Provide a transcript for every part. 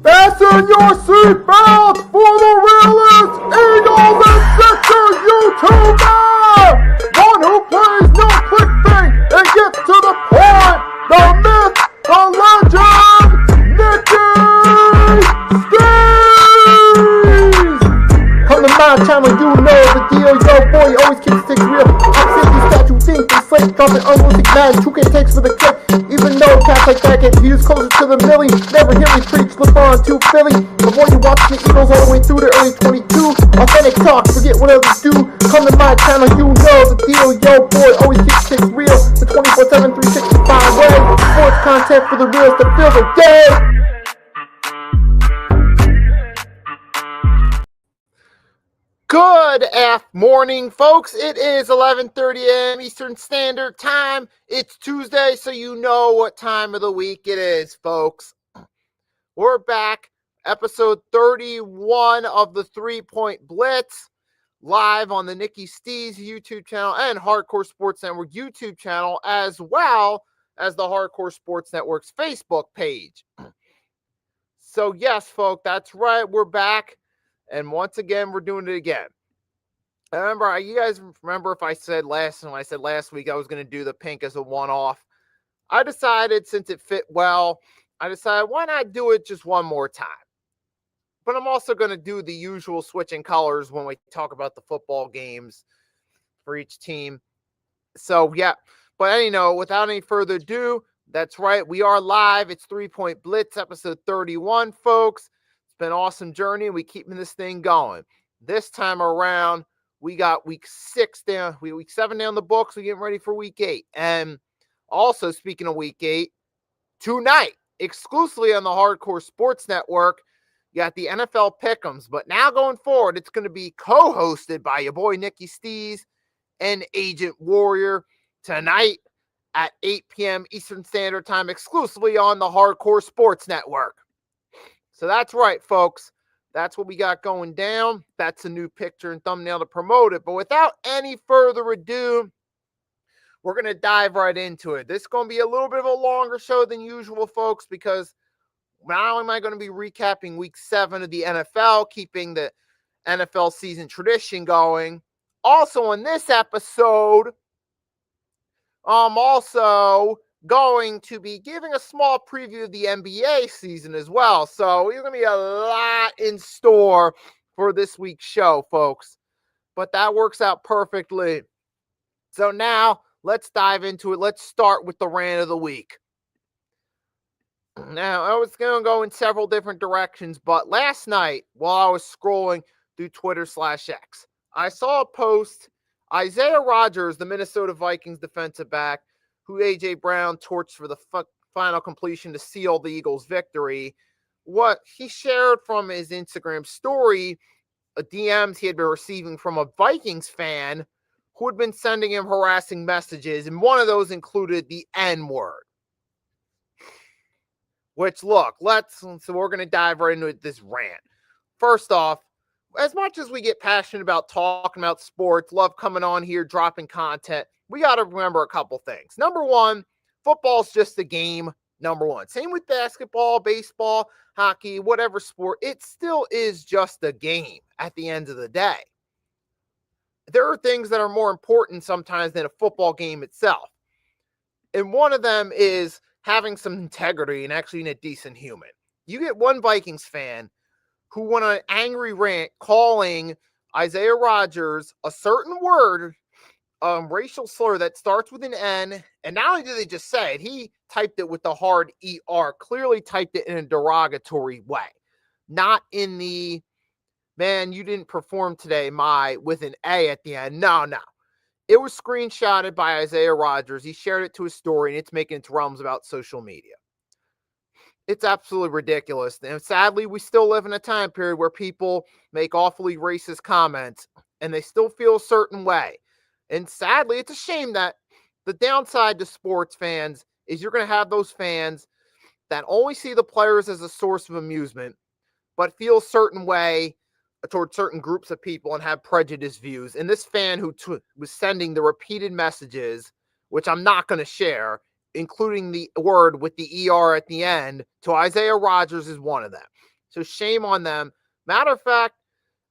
Fasten your seatbelts for the realest Eagles and Sixers YouTuber! One who plays no clickbait and gets to the point! The myth, the legend, Nicky Stees! Come to my channel, you know the deal. Yo, boy, always keeps things real. I'm simply statue, think they slate, dropping unrealistic mags, 2K takes for the clip. Even though cats like that get views closer to the milli, never hear me preach, look on to Philly. Avoid you watching the Eagles all the way through the early 22. Authentic talk, forget what others do. Come to my channel, you know the deal. Yo, boy, always keeps things real. The 24/7, 365 way. Sports content for the reals that fill the day. Good morning, folks. It is 11:30 a.m. Eastern Standard Time. It's Tuesday, so you know what time of the week it is, folks. We're back. Episode 31 of the 3-Point Blitz, live on the Nicky Stees YouTube channel and Hardcore Sports Network YouTube channel, as well as the Hardcore Sports Network's Facebook page. So, yes, folks, that's right. We're back. And once again, we're doing it again. Remember, you guys remember if I said last week I was going to do the pink as a one-off. I decided, since it fit well, why not do it just one more time? But I'm also going to do the usual switching colors when we talk about the football games for each team. So, yeah. But, without any further ado, that's right. We are live. It's 3-Point Blitz, episode 31, folks. It's been an awesome journey. We keeping this thing going. This time around, we got week 7 down the books. We're getting ready for week 8. And also, speaking of week 8, tonight, exclusively on the Hardcore Sports Network, you got the NFL Pick'ems. But now going forward, it's going to be co-hosted by your boy Nicky Stees and Agent Warrior. Tonight, at 8 p.m. Eastern Standard Time exclusively on the Hardcore Sports Network. So that's right, folks. That's what we got going down. That's a new picture and thumbnail to promote it. But without any further ado, we're going to dive right into it. This is going to be a little bit of a longer show than usual, folks, because not only am I going to be recapping week 7 of the NFL, keeping the NFL season tradition going, also in this episode, I'm also going to be giving a small preview of the NBA season as well. So there's going to be a lot in store for this week's show, folks. But that works out perfectly. So now let's dive into it. Let's start with the rant of the week. Now, I was going to go in several different directions, but last night while I was scrolling through Twitter/X, I saw a post. Isaiah Rodgers, the Minnesota Vikings defensive back, who A.J. Brown torched for the final completion to seal the Eagles' victory, what he shared from his Instagram story, DMs he had been receiving from a Vikings fan who had been sending him harassing messages, and one of those included the N-word. Which, look, so we're going to dive right into this rant. First off, as much as we get passionate about talking about sports, love coming on here, dropping content, we got to remember a couple things. Number one, football's just a game, number one. Same with basketball, baseball, hockey, whatever sport. It still is just a game at the end of the day. There are things that are more important sometimes than a football game itself. And one of them is having some integrity and actually being a decent human. You get one Vikings fan who went on an angry rant calling Isaiah Rodgers a certain word, racial slur that starts with an N, and not only did they just say it, he typed it with the hard ER, clearly typed it in a derogatory way. Not in the, man, you didn't perform today, with an A at the end. No. It was screenshotted by Isaiah Rodgers. He shared it to his story, and it's making its realms about social media. It's absolutely ridiculous. And sadly, we still live in a time period where people make awfully racist comments, and they still feel a certain way. And sadly, it's a shame that the downside to sports fans is you're going to have those fans that only see the players as a source of amusement, but feel a certain way towards certain groups of people and have prejudiced views. And this fan who was sending the repeated messages, which I'm not going to share, including the word with the ER at the end, to Isaiah Rodgers is one of them. So shame on them. Matter of fact,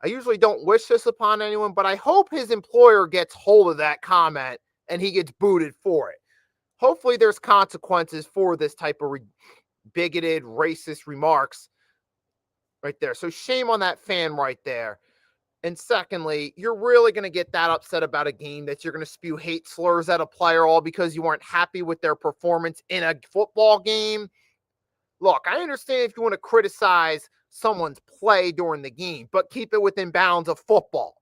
I usually don't wish this upon anyone, but I hope his employer gets hold of that comment and he gets booted for it. Hopefully there's consequences for this type of bigoted, racist remarks right there. So shame on that fan right there. And secondly, you're really going to get that upset about a game that you're going to spew hate slurs at a player all because you weren't happy with their performance in a football game. Look, I understand if you want to criticize someone's play during the game, but keep it within bounds of football.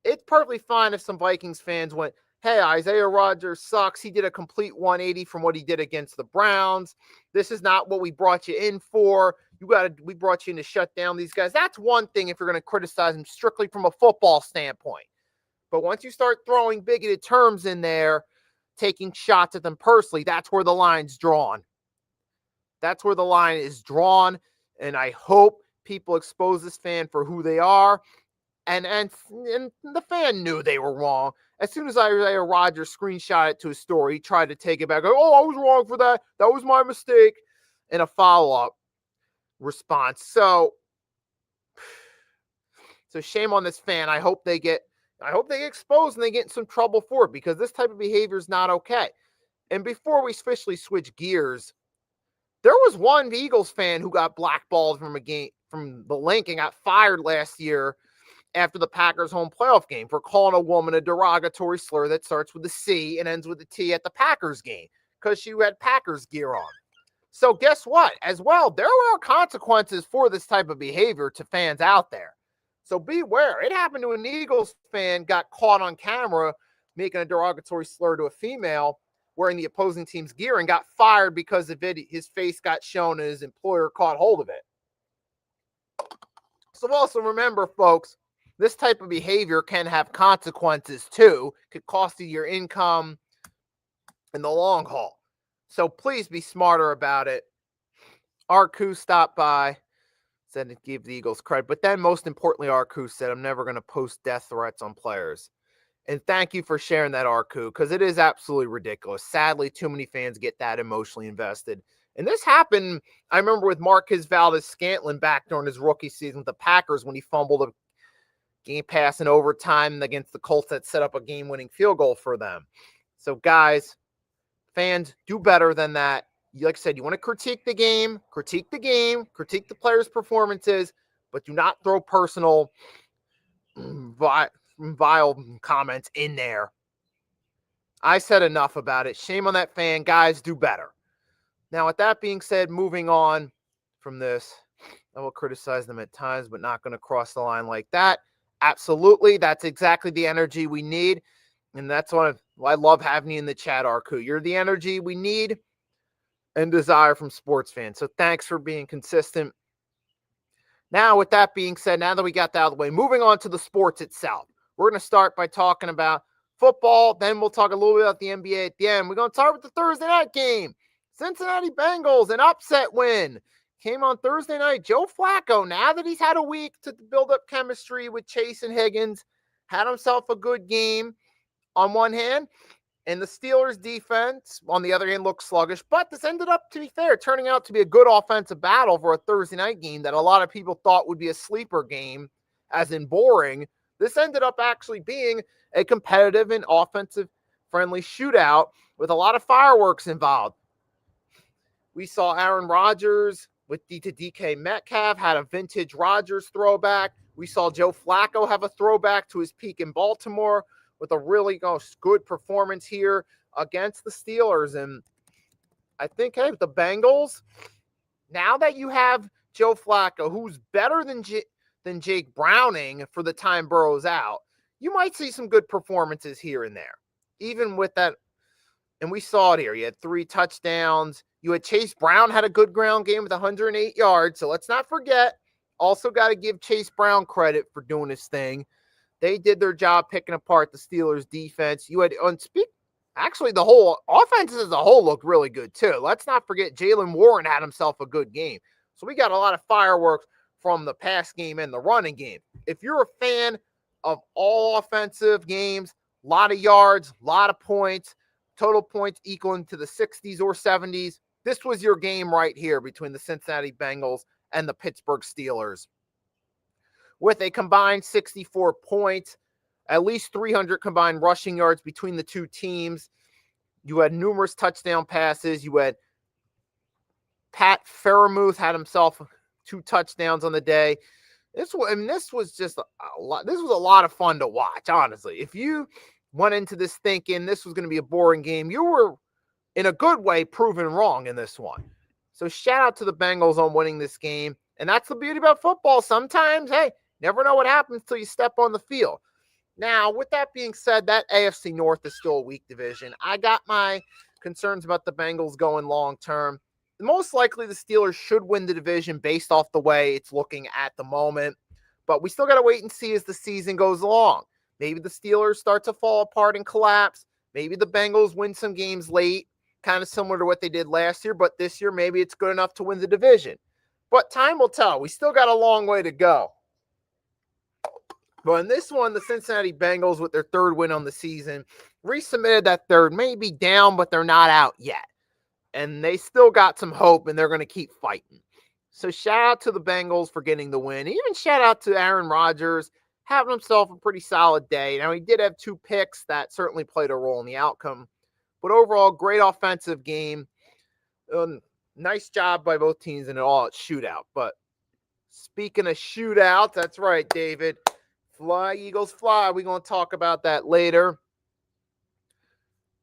It's perfectly fine if some Vikings fans went, hey, Isaiah Rodgers sucks. He did a complete 180 from what he did against the Browns. This is not what we brought you in for. We brought you in to shut down these guys. That's one thing if you're going to criticize them strictly from a football standpoint. But once you start throwing bigoted terms in there, taking shots at them personally, that's where the line's drawn. That's where the line is drawn. And I hope people expose this fan for who they are. And the fan knew they were wrong. As soon as Isaiah Rodgers screenshot it to his story, he tried to take it back. Oh, I was wrong for that. That was my mistake. In a follow-up response. So shame on this fan. I hope they get exposed and they get in some trouble for it because this type of behavior is not okay. And before we officially switch gears, there was one Eagles fan who got blackballed from a game from the link and got fired last year after the Packers home playoff game for calling a woman a derogatory slur that starts with a C and ends with a T at the Packers game because she had Packers gear on. So guess what? As well, there are consequences for this type of behavior to fans out there. So beware. It happened to an Eagles fan, got caught on camera making a derogatory slur to a female wearing the opposing team's gear and got fired because of it. His face got shown and his employer caught hold of it. So also remember, folks, this type of behavior can have consequences too. Could cost you your income. in the long haul. So please be smarter about it. Arku stopped by, said to give the Eagles credit. But then most importantly, Arku said, I'm never going to post death threats on players. And thank you for sharing that, Arku, because it is absolutely ridiculous. Sadly, too many fans get that emotionally invested. And this happened, I remember, with Marquez Valdes-Scantling back during his rookie season with the Packers when he fumbled a game pass in overtime against the Colts that set up a game-winning field goal for them. So, guys, fans, do better than that. Like I said, you want to critique the game, critique the players' performances, but do not throw personal vile comments in there. I said enough about it. Shame on that fan. Guys, do better. Now, with that being said, moving on from this, I will criticize them at times, but not going to cross the line like that. Absolutely. That's exactly the energy we need. And that's what I love having you in the chat, Arku. You're the energy we need and desire from sports fans. So thanks for being consistent. Now, with that being said, now that we got that out of the way, moving on to the sports itself. We're going to start by talking about football. Then we'll talk a little bit about the NBA at the end. We're going to start with the Thursday night game. Cincinnati Bengals, an upset win. Came on Thursday night. Joe Flacco, now that he's had a week to build up chemistry with Chase and Higgins, had himself a good game on one hand. And the Steelers' defense, on the other hand, looked sluggish. But this ended up, to be fair, turning out to be a good offensive battle for a Thursday night game that a lot of people thought would be a sleeper game, as in boring. This ended up actually being a competitive and offensive-friendly shootout with a lot of fireworks involved. We saw Aaron Rodgers with DK Metcalf had a vintage Rodgers throwback. We saw Joe Flacco have a throwback to his peak in Baltimore with a really good performance here against the Steelers. And I think, hey, the Bengals, now that you have Joe Flacco, who's better than Jake Browning for the time Burrow's out, you might see some good performances here and there. Even with that, and we saw it here. You had 3 touchdowns. You had Chase Brown had a good ground game with 108 yards. So let's not forget, also got to give Chase Brown credit for doing his thing. They did their job picking apart the Steelers' defense. You had actually the whole offense as a whole looked really good too. Let's not forget Jaylen Warren had himself a good game. So we got a lot of fireworks from the pass game and the running game. If you're a fan of all offensive games, a lot of yards, a lot of points, total points equaling to the 60s or 70s, this was your game right here between the Cincinnati Bengals and the Pittsburgh Steelers. With a combined 64 points, at least 300 combined rushing yards between the two teams. You had numerous touchdown passes. You had Pat Freiermuth had himself 2 touchdowns on the day. This was just a lot. This was a lot of fun to watch, honestly. If you went into this thinking this was going to be a boring game, you were, in a good way, proven wrong in this one. So shout out to the Bengals on winning this game. And that's the beauty about football. Sometimes, hey, never know what happens until you step on the field. Now, with that being said, that AFC North is still a weak division. I got my concerns about the Bengals going long term. Most likely the Steelers should win the division based off the way it's looking at the moment. But we still got to wait and see as the season goes along. Maybe the Steelers start to fall apart and collapse. Maybe the Bengals win some games late, kind of similar to what they did last year. But this year, maybe it's good enough to win the division. But time will tell. We still got a long way to go. But in this one, the Cincinnati Bengals, with their 3rd win on the season, resubmitted that they're maybe down, but they're not out yet. And they still got some hope, and they're going to keep fighting. So shout out to the Bengals for getting the win. Even shout out to Aaron Rodgers, having himself a pretty solid day. Now, he did have 2 picks that certainly played a role in the outcome. But overall, great offensive game. Nice job by both teams in an all-out shootout. But speaking of shootouts, that's right, David. Fly, Eagles, fly. We're going to talk about that later.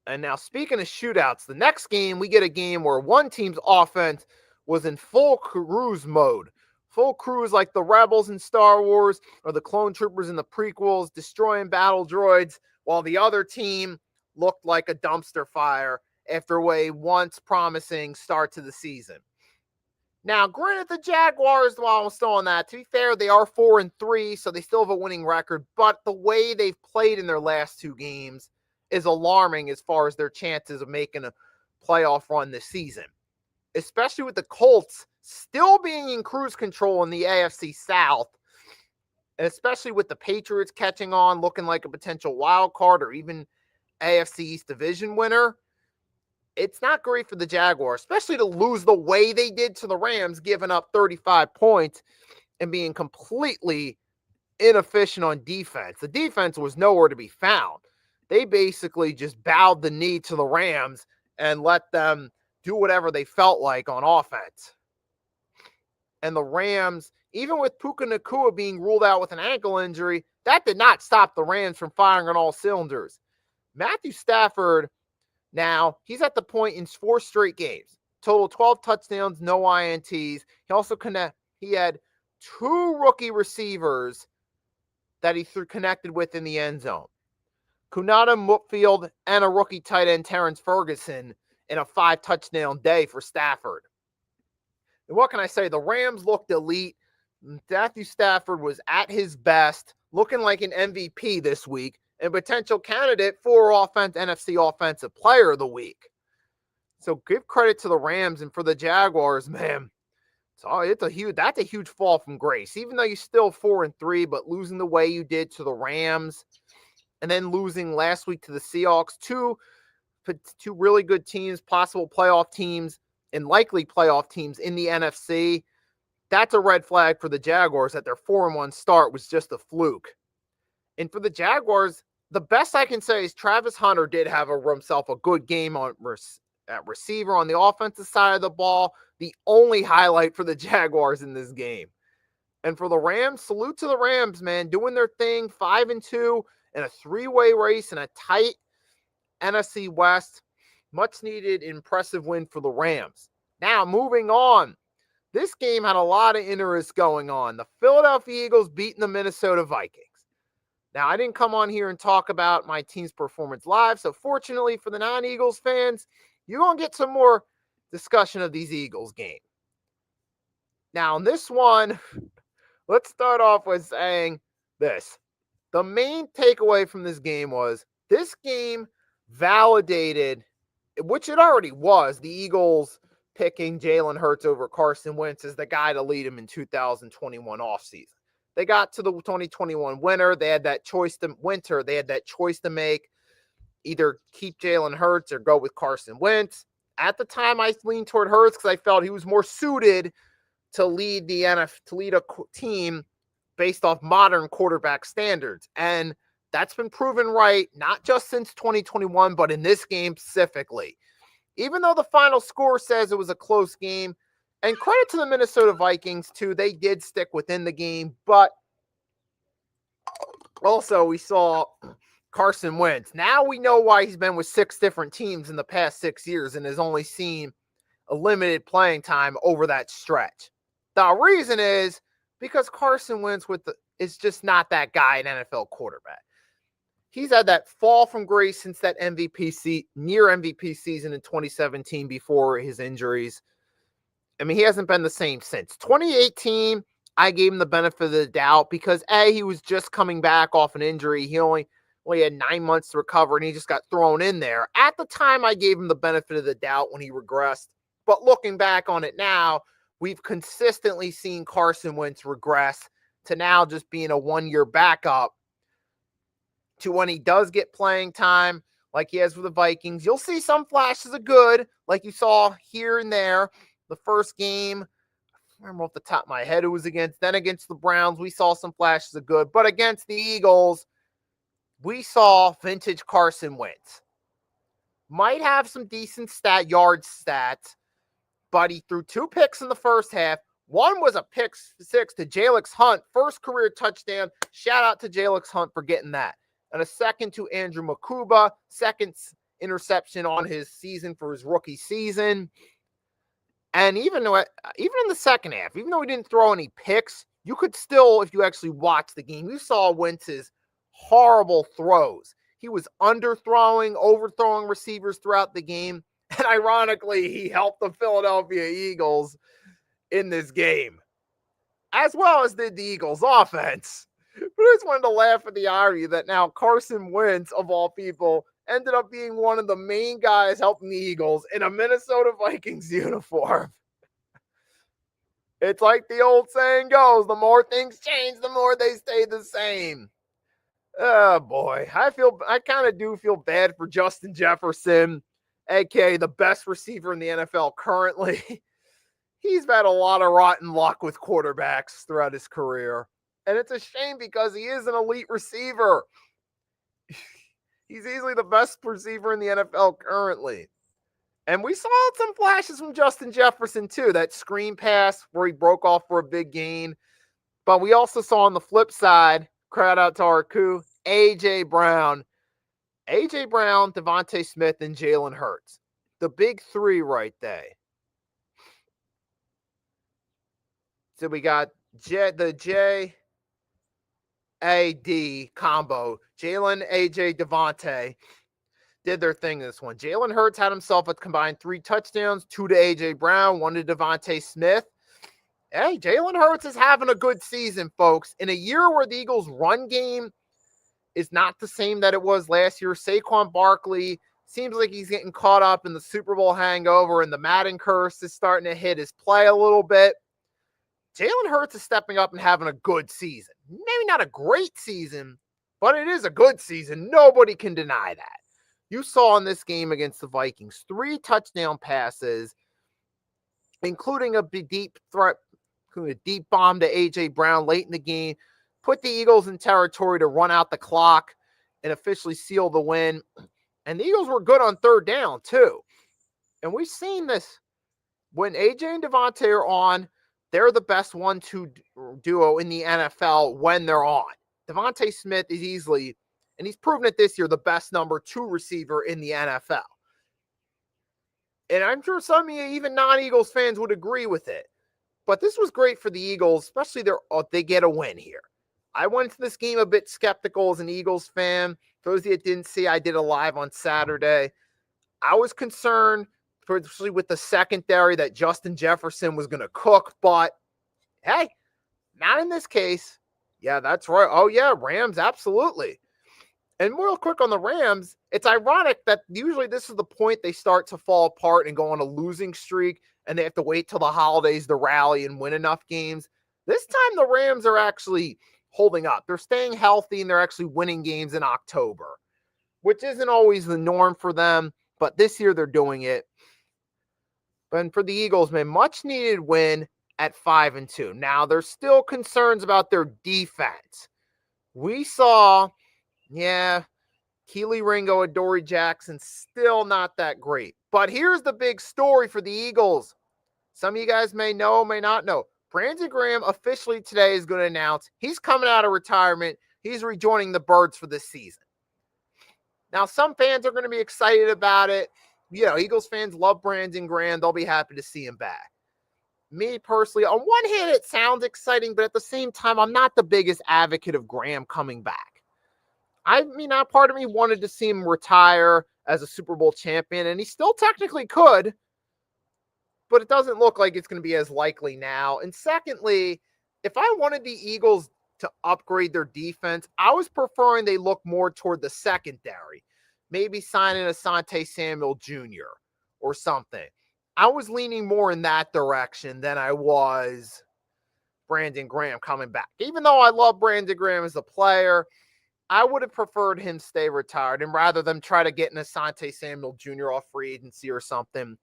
And now, speaking of shootouts, the next game, we get a game where one team's offense was in full cruise mode. Full cruise like the Rebels in Star Wars or the Clone Troopers in the prequels, destroying battle droids, while the other team looked like a dumpster fire after a once promising start to the season. Now, granted, the Jaguars, while I'm still on that, to be fair, they are 4-3, so they still have a winning record. But the way they've played in their last 2 games is alarming as far as their chances of making a playoff run this season, especially with the Colts still being in cruise control in the AFC South, and especially with the Patriots catching on, looking like a potential wild card or even AFC East division winner. It's not great for the Jaguars, especially to lose the way they did to the Rams, giving up 35 points and being completely inefficient on defense. The defense was nowhere to be found. They basically just bowed the knee to the Rams and let them do whatever they felt like on offense. And the Rams, even with Puka Nacua being ruled out with an ankle injury, that did not stop the Rams from firing on all cylinders. Matthew Stafford, now, he's at the point in 4 straight games. Total 12 touchdowns, no INTs. He had 2 rookie receivers that he connected with in the end zone. Kunata Mutfield and a rookie tight end, Terrence Ferguson, in a 5-touchdown day for Stafford. And what can I say? The Rams looked elite. Matthew Stafford was at his best, looking like an MVP this week, and potential candidate for NFC Offensive Player of the Week. So give credit to the Rams, and for the Jaguars, man, that's a huge fall from grace. Even though you're still 4-3, but losing the way you did to the Rams, and then losing last week to the Seahawks, two really good teams, possible playoff teams, and likely playoff teams in the NFC. That's a red flag for the Jaguars that their 4-1 start was just a fluke. And for the Jaguars, the best I can say is Travis Hunter did have himself a good game at receiver on the offensive side of the ball. The only highlight for the Jaguars in this game. And for the Rams, salute to the Rams, man, doing their thing, 5-2 in a 3-way race in a tight NFC West. Much needed, impressive win for the Rams. Now, moving on. This game had a lot of interest going on. The Philadelphia Eagles beating the Minnesota Vikings. Now, I didn't come on here and talk about my team's performance live, so fortunately for the non-Eagles fans, you're going to get some more discussion of these Eagles game. Now, in this one, let's start off with saying this. The main takeaway from this game was this game validated, which it already was, the Eagles picking Jalen Hurts over Carson Wentz as the guy to lead them in 2021 offseason. They got to the 2021 winter. They had that choice to make, either keep Jalen Hurts or go with Carson Wentz. At the time, I leaned toward Hurts because I felt he was more suited to lead a team based off modern quarterback standards. And that's been proven right, not just since 2021, but in this game specifically. Even though the final score says it was a close game, and credit to the Minnesota Vikings, too. They did stick within the game, but also we saw Carson Wentz. Now we know why he's been with 6 different teams in the past 6 years and has only seen a limited playing time over that stretch. The reason is because Carson Wentz is just not that guy, an NFL quarterback. He's had that fall from grace since that near MVP season in 2017 before his injuries. I mean, he hasn't been the same since. 2018, I gave him the benefit of the doubt because, A, he was just coming back off an injury. He only had 9 months to recover, and he just got thrown in there. At the time, I gave him the benefit of the doubt when he regressed. But looking back on it now, we've consistently seen Carson Wentz regress to now just being a 1-year backup to when he does get playing time like he has with the Vikings. You'll see some flashes of good like you saw here and there. The first game, I remember off the top of my head who was against. Then against the Browns, we saw some flashes of good. But against the Eagles, we saw vintage Carson Wentz. Might have some decent yard stats, but he threw 2 picks in the first half. One was a pick 6 to Jalix Hunt, first career touchdown. Shout out to Jalix Hunt for getting that. And a second to Andrew Makuba, second interception on his season for his rookie season. And even in the second half, even though he didn't throw any picks, you could still, if you actually watch the game, you saw Wentz's horrible throws. He was underthrowing, overthrowing receivers throughout the game. And ironically, he helped the Philadelphia Eagles in this game, as well as did the Eagles offense. But I just wanted to laugh at the irony that now Carson Wentz, of all people, ended up being one of the main guys helping the Eagles in a Minnesota Vikings uniform. It's like the old saying goes, the more things change, the more they stay the same. Oh boy, I kind of do feel bad for Justin Jefferson, aka the best receiver in the NFL currently. He's had a lot of rotten luck with quarterbacks throughout his career. And it's a shame because he is an elite receiver. He's easily the best receiver in the NFL currently. And we saw some flashes from Justin Jefferson too. That screen pass where he broke off for a big gain. But we also saw on the flip side, crowd out to our coup, A.J. Brown. A.J. Brown, Devontae Smith, and Jalen Hurts. The big three right there. So we got the J-A-D combo. Jalen, A.J., Devontae did their thing this one. Jalen Hurts had himself a combined 3 touchdowns, 2 to A.J. Brown, 1 to Devontae Smith. Hey, Jalen Hurts is having a good season, folks. In a year where the Eagles' run game is not the same that it was last year, Saquon Barkley seems like he's getting caught up in the Super Bowl hangover, and the Madden curse is starting to hit his play a little bit. Jalen Hurts is stepping up and having a good season. Maybe not a great season, but it is a good season. Nobody can deny that. You saw in this game against the Vikings, 3 touchdown passes, including a deep threat, including a deep bomb to A.J. Brown late in the game, put the Eagles in territory to run out the clock and officially seal the win. And the Eagles were good on 3rd down, too. And we've seen this. When A.J. and Devontae are on, they're the best 1-2 duo in the NFL when they're on. Devontae Smith is easily, and he's proven it this year, the best number 2 receiver in the NFL. And I'm sure some of you, even non-Eagles fans, would agree with it. But this was great for the Eagles, especially they get a win here. I went into this game a bit skeptical as an Eagles fan. For those of you that didn't see, I did a live on Saturday. I was concerned, especially with the secondary, that Justin Jefferson was going to cook. But, hey, not in this case. Yeah, that's right. Oh, yeah, Rams, absolutely. And real quick on the Rams, it's ironic that usually this is the point they start to fall apart and go on a losing streak, and they have to wait till the holidays to rally and win enough games. This time the Rams are actually holding up. They're staying healthy, and they're actually winning games in October, which isn't always the norm for them, but this year they're doing it. And for the Eagles, man, much needed win at 5-2. Now, there's still concerns about their defense. We saw, Keely Ringo and Dory Jackson still not that great. But here's the big story for the Eagles. Some of you guys may know, may not know. Brandon Graham officially today is going to announce he's coming out of retirement. He's rejoining the Birds for this season. Now, some fans are going to be excited about it. Eagles fans love Brandon Graham. They'll be happy to see him back. Me personally, on one hand, it sounds exciting, but at the same time, I'm not the biggest advocate of Graham coming back. I mean, part of me wanted to see him retire as a Super Bowl champion, and he still technically could, but it doesn't look like it's going to be as likely now. And secondly, if I wanted the Eagles to upgrade their defense, I was preferring they look more toward the secondary, maybe signing Asante Samuel Jr. or something. I was leaning more in that direction than I was Brandon Graham coming back. Even though I love Brandon Graham as a player, I would have preferred him stay retired and rather than try to get an Asante Samuel Jr. off free agency or something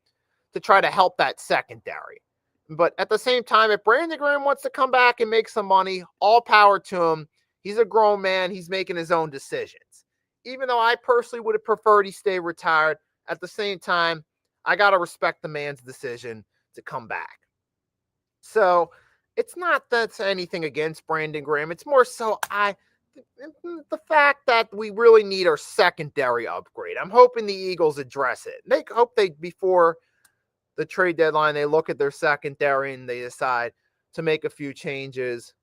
to try to help that secondary. But at the same time, if Brandon Graham wants to come back and make some money, all power to him. He's a grown man. He's making his own decisions. Even though I personally would have preferred he stay retired, at the same time, I got to respect the man's decision to come back. So it's not that's anything against Brandon Graham. It's more so the fact that we really need our secondary upgrade. I'm hoping the Eagles address it. They hope before the trade deadline, they look at their secondary and they decide to make a few changes.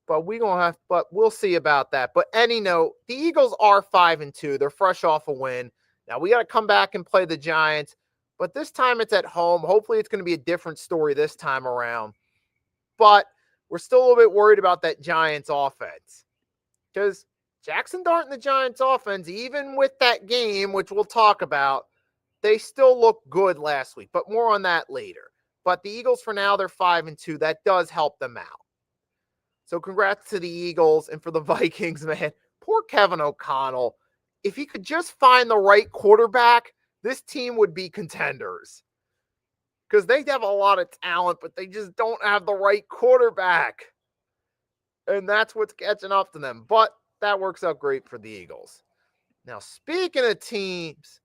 But we'll see about that. But any note, the Eagles are 5-2. They're fresh off a win. Now we got to come back and play the Giants, but this time it's at home. Hopefully it's going to be a different story this time around. But we're still a little bit worried about that Giants offense because Jackson Dart and the Giants offense, even with that game, which we'll talk about, they still look good last week, but more on that later. But the Eagles, for now, they're 5-2. That does help them out. So congrats to the Eagles, and for the Vikings, man. Poor Kevin O'Connell. If he could just find the right quarterback, this team would be contenders. Because they have a lot of talent, but they just don't have the right quarterback. And that's what's catching up to them. But that works out great for the Eagles. Now, speaking of teams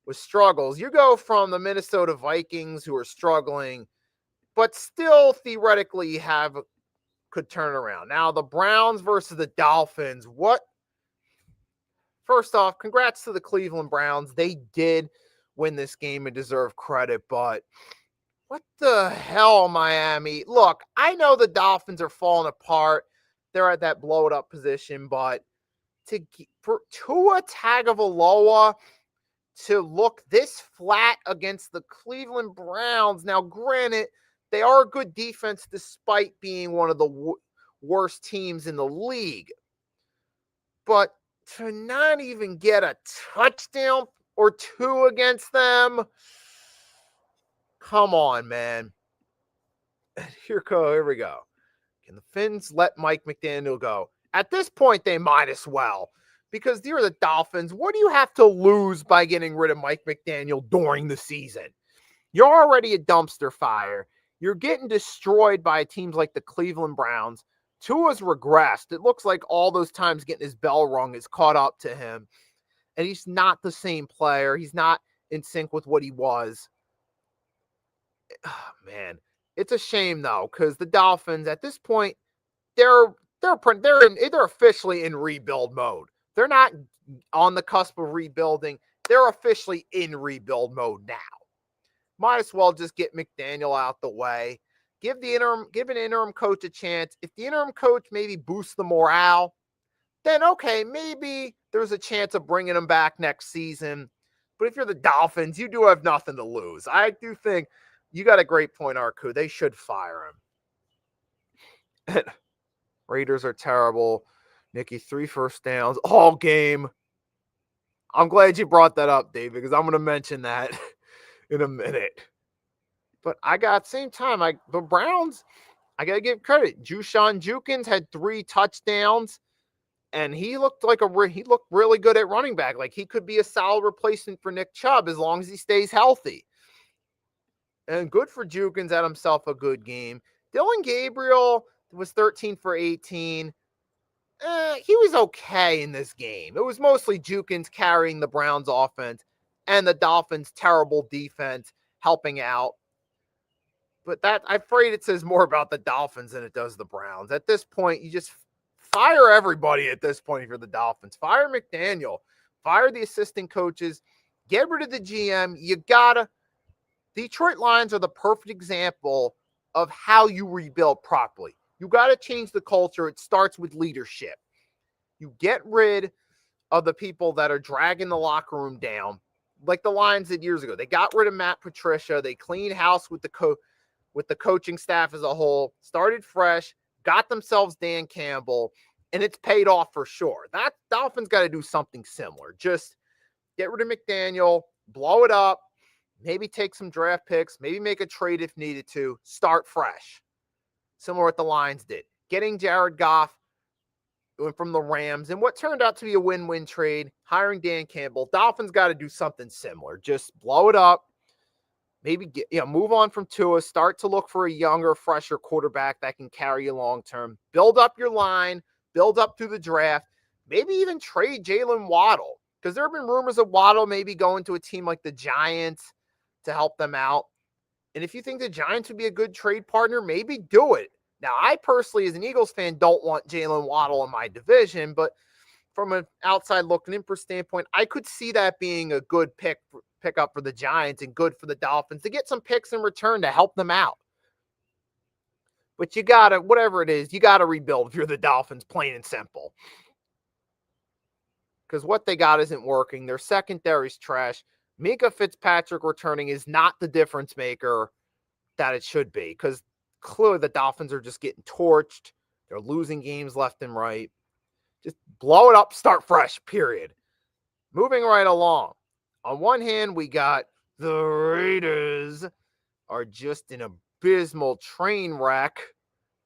with struggles, you go from the Minnesota Vikings, who are struggling, but still theoretically could turn around. Now, the Browns versus the Dolphins. First off, congrats to the Cleveland Browns. They did win this game and deserve credit, but what the hell, Miami? Look, I know the Dolphins are falling apart. They're at that blow-it-up position, but for Tua Tagovailoa to look this flat against the Cleveland Browns, now granted, they are a good defense despite being one of the worst teams in the league. But to not even get a touchdown or two against them, come on, man. Here we go. Can the Finns let Mike McDaniel go? At this point, they might as well. Because you're the Dolphins. What do you have to lose by getting rid of Mike McDaniel during the season? You're already a dumpster fire. You're getting destroyed by teams like the Cleveland Browns. Tua's regressed. It looks like all those times getting his bell rung has caught up to him. And he's not the same player. He's not in sync with what he was. Oh, man. It's a shame, though, because the Dolphins, at this point, they're officially in rebuild mode. They're not on the cusp of rebuilding. They're officially in rebuild mode now. Might as well just get McDaniel out the way. Give an interim coach a chance. If the interim coach maybe boosts the morale, then okay, maybe there's a chance of bringing him back next season. But if you're the Dolphins, you do have nothing to lose. I do think you got a great point, Arku. They should fire him. Raiders are terrible. Nicky, 3 first downs all game. I'm glad you brought that up, David, because I'm going to mention that in a minute. But the Browns, I got to give credit. Jushan Jukins had 3 touchdowns, and he looked really good at running back. Like, he could be a solid replacement for Nick Chubb as long as he stays healthy. And good for Jukins, had himself a good game. Dylan Gabriel was 13 for 18. He was okay in this game. It was mostly Jukins carrying the Browns offense and the Dolphins' terrible defense helping out. But I'm afraid it says more about the Dolphins than it does the Browns. At this point, you just fire everybody at this point if you're the Dolphins. Fire McDaniel. Fire the assistant coaches. Get rid of the GM. Detroit Lions are the perfect example of how you rebuild properly. You got to change the culture. It starts with leadership. You get rid of the people that are dragging the locker room down, like the Lions did years ago. They got rid of Matt Patricia. They cleaned house with the coaching staff as a whole, started fresh, got themselves Dan Campbell, and it's paid off for sure. That Dolphins got to do something similar. Just get rid of McDaniel, blow it up, maybe take some draft picks, maybe make a trade if needed to, start fresh. Similar to what the Lions did. Getting Jared Goff from the Rams and what turned out to be a win-win trade, hiring Dan Campbell. Dolphins got to do something similar. Just blow it up. Maybe move on from Tua. Start to look for a younger, fresher quarterback that can carry you long-term. Build up your line. Build up through the draft. Maybe even trade Jalen Waddle. Because there have been rumors of Waddle maybe going to a team like the Giants to help them out. And if you think the Giants would be a good trade partner, maybe do it. Now, I personally, as an Eagles fan, don't want Jalen Waddle in my division, but from an outside looking in standpoint, I could see that being a good pickup for the Giants and good for the Dolphins to get some picks in return to help them out. But you got to, whatever it is, you got to rebuild if you're the Dolphins, plain and simple. Because what they got isn't working. Their secondary's trash. Minka Fitzpatrick returning is not the difference maker that it should be, because clearly the Dolphins are just getting torched. They're losing games left and right. Just blow it up, start fresh, period. Moving right along. On one hand, we got the Raiders are just an abysmal train wreck.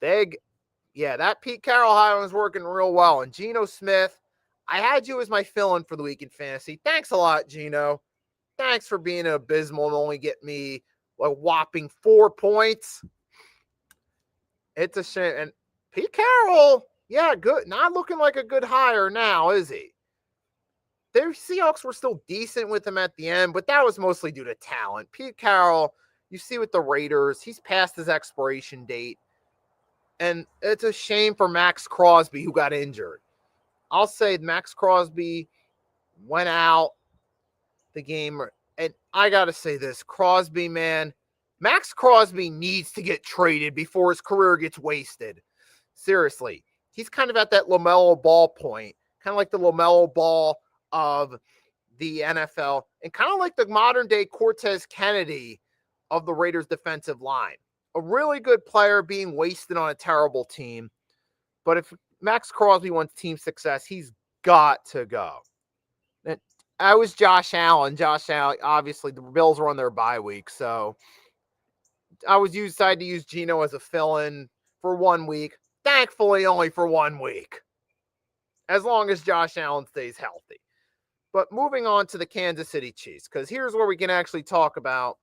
That Pete Carroll hiring was working real well. And Geno Smith, I had you as my fill-in for the week in fantasy. Thanks a lot, Geno. Thanks for being abysmal and only get me a whopping 4 points. It's a shame. And Pete Carroll, good. Not looking like a good hire now, is he? The Seahawks were still decent with him at the end, but that was mostly due to talent. Pete Carroll, you see with the Raiders, he's past his expiration date. And it's a shame for Max Crosby, who got injured. I'll say Max Crosby went out the game. And I got to say this, Crosby, man, Max Crosby needs to get traded before his career gets wasted. Seriously. He's kind of at that LaMelo Ball point, kind of like the LaMelo Ball of the NFL, and kind of like the modern day Cortez Kennedy of the Raiders defensive line. A really good player being wasted on a terrible team. But if Max Crosby wants team success, he's got to go. And I was Josh Allen. Josh Allen, obviously, the Bills were on their bye week, so I decided to use Geno as a fill-in for 1 week. Thankfully, only for 1 week, as long as Josh Allen stays healthy. But moving on to the Kansas City Chiefs, because here's where we can actually talk about,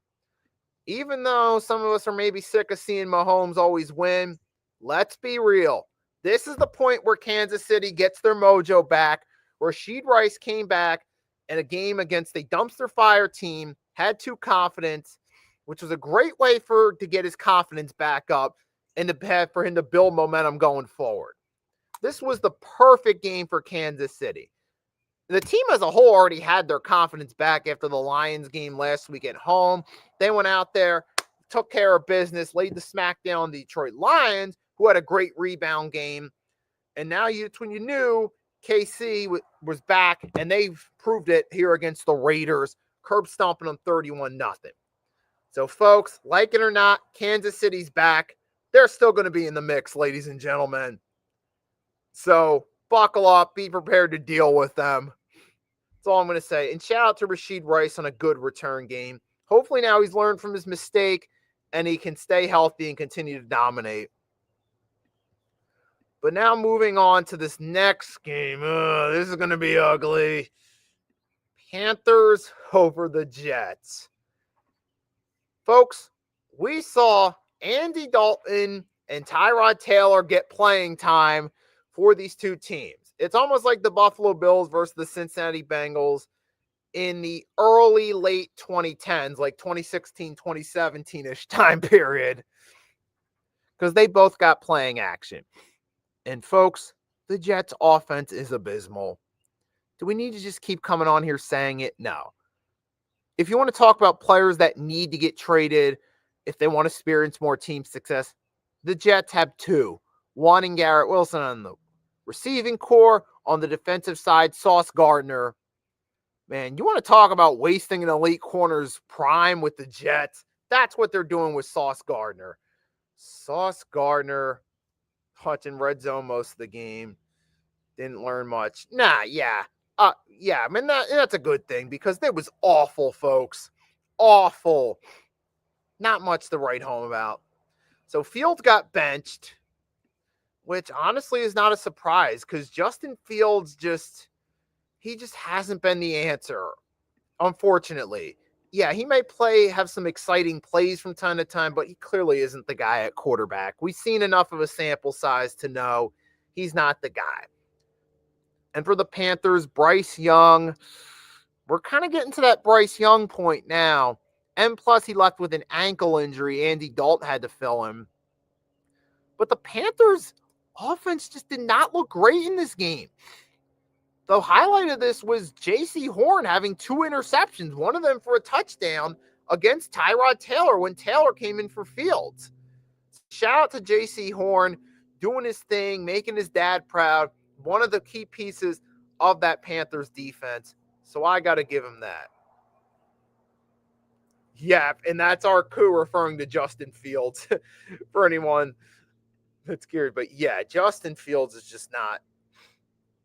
even though some of us are maybe sick of seeing Mahomes always win, let's be real. This is the point where Kansas City gets their mojo back, where Rashid Rice came back in a game against a dumpster fire team, had 2 confidence, which was a great way to get his confidence back up and for him to build momentum going forward. This was the perfect game for Kansas City. The team as a whole already had their confidence back after the Lions game last week at home. They went out there, took care of business, laid the smackdown on the Detroit Lions, who had a great rebound game. And now it's when you knew KC was back, and they've proved it here against the Raiders, curb stomping them 31-0. So, folks, like it or not, Kansas City's back. They're still going to be in the mix, ladies and gentlemen. So, buckle up, be prepared to deal with them. That's all I'm going to say. And shout out to Rashid Rice on a good return game. Hopefully now he's learned from his mistake and he can stay healthy and continue to dominate. But now moving on to this next game. This is going to be ugly. Panthers over the Jets. Folks, we saw Andy Dalton and Tyrod Taylor get playing time for these two teams. It's almost like the Buffalo Bills versus the Cincinnati Bengals in the late 2010s, like 2016, 2017-ish time period, because they both got playing action. And folks, the Jets offense is abysmal. Do we need to just keep coming on here saying it? No. If you want to talk about players that need to get traded if they want to experience more team success, the Jets have 2. One in Garrett Wilson on the receiving core, on the defensive side, Sauce Gardner. Man, you want to talk about wasting an elite corner's prime with the Jets? That's what they're doing with Sauce Gardner. Sauce Gardner touching red zone most of the game. Didn't learn much. I mean, that's a good thing because it was awful, folks. Awful. Not much to write home about. So Fields got benched, which honestly is not a surprise because Justin Fields just hasn't been the answer, unfortunately. Yeah, he may have some exciting plays from time to time, but he clearly isn't the guy at quarterback. We've seen enough of a sample size to know he's not the guy. And for the Panthers, Bryce Young, we're kind of getting to that Bryce Young point now. And plus, he left with an ankle injury. Andy Dalton had to fill him. But the Panthers' offense just did not look great in this game. The highlight of this was J.C. Horn having 2 interceptions, one of them for a touchdown against Tyrod Taylor when Taylor came in for Fields. Shout out to J.C. Horn doing his thing, making his dad proud. One of the key pieces of that Panthers defense. So I got to give him that. Yeah, and that's our coup referring to Justin Fields for anyone that's curious. But yeah, Justin Fields is just not.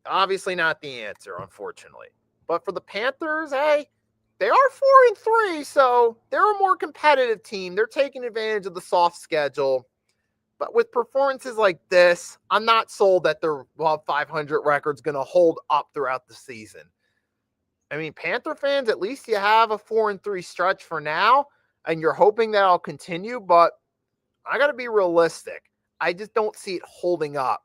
Obviously not the answer, unfortunately. But for the Panthers, hey, they are 4-3, so they're a more competitive team. They're taking advantage of the soft schedule. But with performances like this, I'm not sold that their above 500 record's going to hold up throughout the season. I mean, Panther fans, at least you have a 4-3 stretch for now, and you're hoping that'll continue, but I got to be realistic. I just don't see it holding up,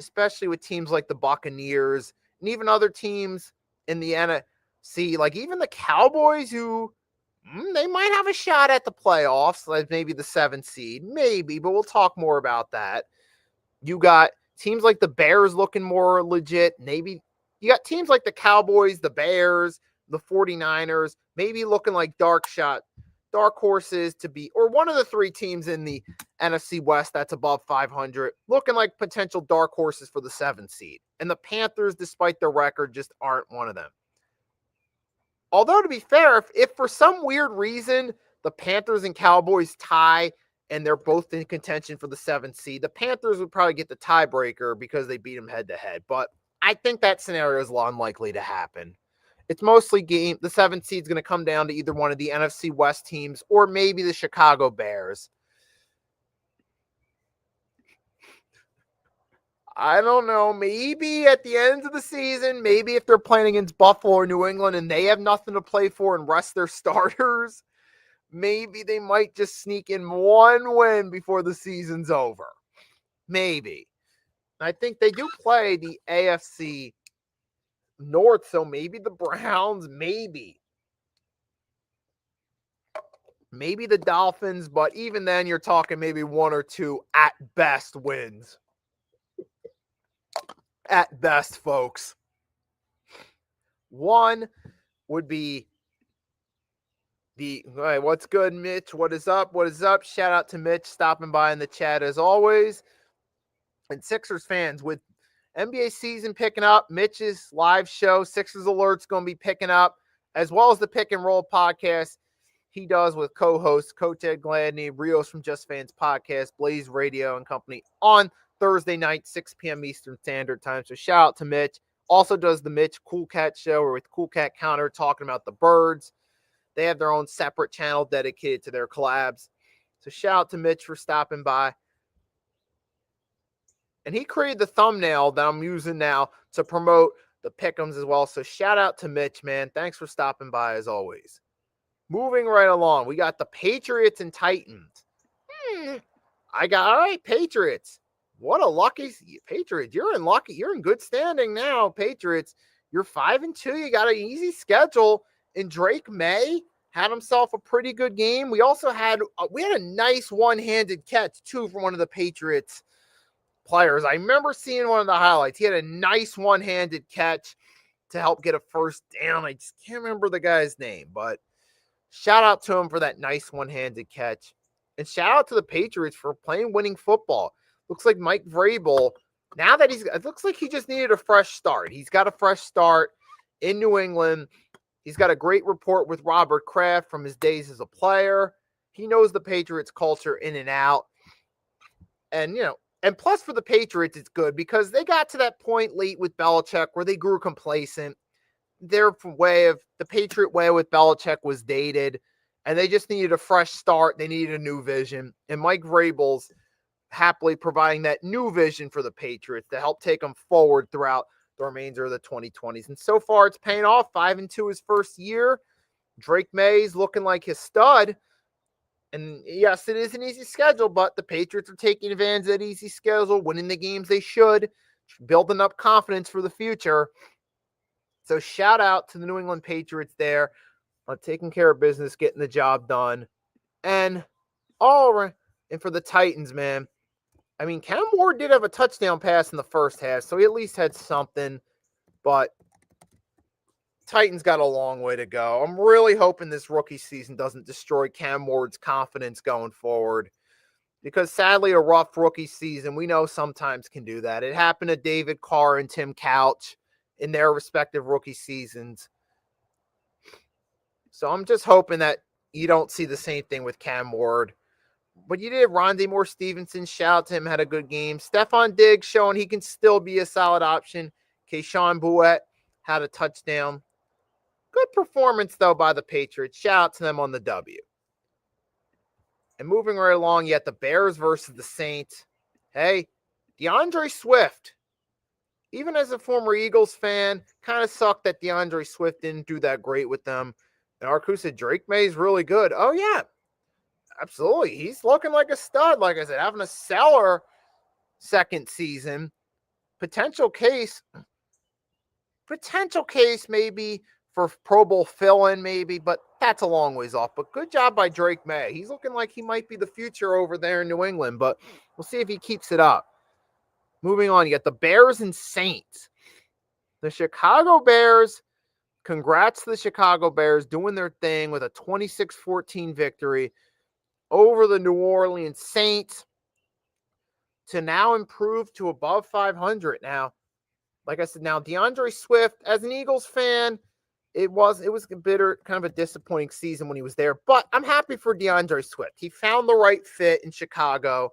especially with teams like the Buccaneers and even other teams in the NFC, like even the Cowboys, who they might have a shot at the playoffs, like maybe the 7th seed, maybe, but we'll talk more about that. You got teams like the Bears looking more legit. Maybe you got teams like the Cowboys, the Bears, the 49ers, maybe looking like dark horses to be, or one of the 3 teams in the NFC West that's above 500, looking like potential dark horses for the 7th seed. And the Panthers, despite their record, just aren't one of them. Although, to be fair, if for some weird reason the Panthers and Cowboys tie and they're both in contention for the 7th seed, the Panthers would probably get the tiebreaker because they beat them head-to-head. But I think that scenario is unlikely to happen. It's mostly the 7th seed is going to come down to either one of the NFC West teams or maybe the Chicago Bears. I don't know. Maybe at the end of the season, maybe if they're playing against Buffalo or New England and they have nothing to play for and rest their starters, maybe they might just sneak in one win before the season's over. Maybe. I think they do play the AFC North, so maybe the Browns, maybe the Dolphins, but even then you're talking maybe 1 or 2 at best wins. At best, folks. One would be all right, what's good, Mitch? What is up? What is up? Shout out to Mitch stopping by in the chat as always. And Sixers fans, with NBA season picking up, Mitch's live show, Sixers Alert's going to be picking up, as well as the Pick and Roll podcast he does with co-hosts Coach Ed Gladney, Rios from Just Fans Podcast, Blaze Radio and Company on Thursday night, 6 p.m. Eastern Standard Time. So shout out to Mitch. Also does the Mitch Cool Cat Show, or with Cool Cat Counter talking about the birds. They have their own separate channel dedicated to their collabs. So shout out to Mitch for stopping by. And he created the thumbnail that I'm using now to promote the pick'ems as well. So shout out to Mitch, man. Thanks for stopping by as always. Moving right along, we got the Patriots and Titans. All right, Patriots. What a lucky Patriots. You're in good standing now, Patriots. You're 5-2. You got an easy schedule. And Drake May had himself a pretty good game. We also had a nice one-handed catch too from one of the Patriots players. I remember seeing one of the highlights. He had a nice one-handed catch to help get a first down. I just can't remember the guy's name, but shout out to him for that nice one-handed catch. And shout out to the Patriots for playing winning football. Looks like Mike Vrabel, now that it looks like he just needed a fresh start. He's got a fresh start in New England. He's got a great report with Robert Kraft from his days as a player. He knows the Patriots culture in and out. And, and plus for the Patriots, it's good because they got to that point late with Belichick where they grew complacent. The Patriot way with Belichick was dated, and they just needed a fresh start. They needed a new vision. And Mike Vrabel's happily providing that new vision for the Patriots to help take them forward throughout the remainder of the 2020s. And so far, it's paying off. 5-2 his first year. Drake May's looking like his stud. And yes, it is an easy schedule, but the Patriots are taking advantage of that easy schedule, winning the games they should, building up confidence for the future. So shout out to the New England Patriots there on taking care of business, getting the job done. And for the Titans, man, I mean, Cam Ward did have a touchdown pass in the first half, so he at least had something, but Titans got a long way to go. I'm really hoping this rookie season doesn't destroy Cam Ward's confidence going forward, because sadly, a rough rookie season, we know sometimes can do that. It happened to David Carr and Tim Couch in their respective rookie seasons. So I'm just hoping that you don't see the same thing with Cam Ward. But you did. Rondé Moore-Stevenson, shout out to him, had a good game. Stephon Diggs showing he can still be a solid option. Keyshawn Bouette had a touchdown. Good performance, though, by the Patriots. Shout out to them on the W. And moving right along, you got the Bears versus the Saints. Hey, DeAndre Swift, even as a former Eagles fan, kind of sucked that DeAndre Swift didn't do that great with them. And Arku said Drake May's really good. Oh, yeah, absolutely. He's looking like a stud. Like I said, having a stellar second season. Potential case maybe for Pro Bowl fill-in maybe, but that's a long ways off. But good job by Drake May. He's looking like he might be the future over there in New England, but we'll see if he keeps it up. Moving on, you got the Bears and Saints. The Chicago Bears, congrats to the Chicago Bears doing their thing with a 26-14 victory over the New Orleans Saints to now improve to above 500. Now, like I said, now DeAndre Swift, as an Eagles fan, it was a bitter, kind of a disappointing season when he was there, but I'm happy for DeAndre Swift. He found the right fit in Chicago,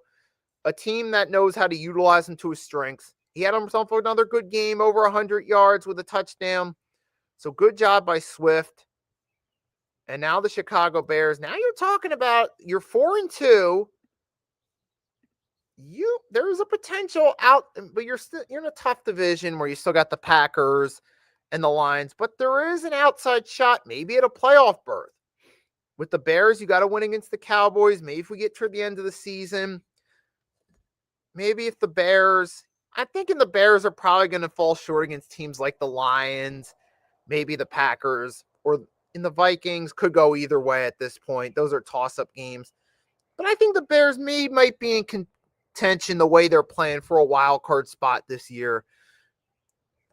a team that knows how to utilize him to his strengths. He had himself another good game, over 100 yards with a touchdown. So good job by Swift. And now the Chicago Bears. Now you're talking about you're 4-2. There's a potential out, but you're in a tough division where you still got the Packers and the Lions, but there is an outside shot, maybe at a playoff berth. With the Bears, you got to win against the Cowboys. Maybe if we get to the end of the season, maybe if the Bears, I'm thinking the Bears are probably going to fall short against teams like the Lions, maybe the Packers, or in the Vikings. Could go either way at this point. Those are toss-up games. But I think the Bears might be in contention the way they're playing for a wild card spot this year.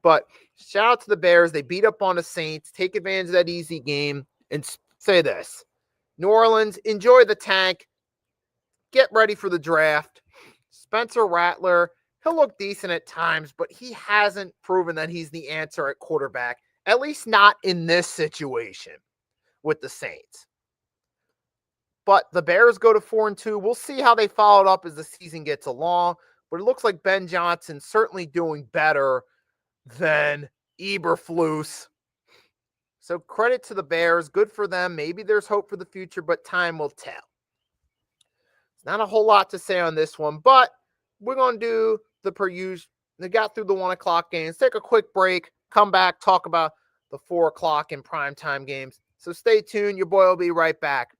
But shout out to the Bears. They beat up on the Saints, take advantage of that easy game, and say this. New Orleans, enjoy the tank. Get ready for the draft. Spencer Rattler, he'll look decent at times, but he hasn't proven that he's the answer at quarterback, at least not in this situation with the Saints. But the Bears go to 4-2. We'll see how they follow it up as the season gets along. But it looks like Ben Johnson certainly doing better than Eberflus. So credit to the Bears. Good for them. Maybe there's hope for the future, but time will tell. It's not a whole lot to say on this one, but we're going to do the per usual. They got through the 1 o'clock games. Take a quick break. Come back. Talk about the 4 o'clock and primetime games. So stay tuned. Your boy will be right back.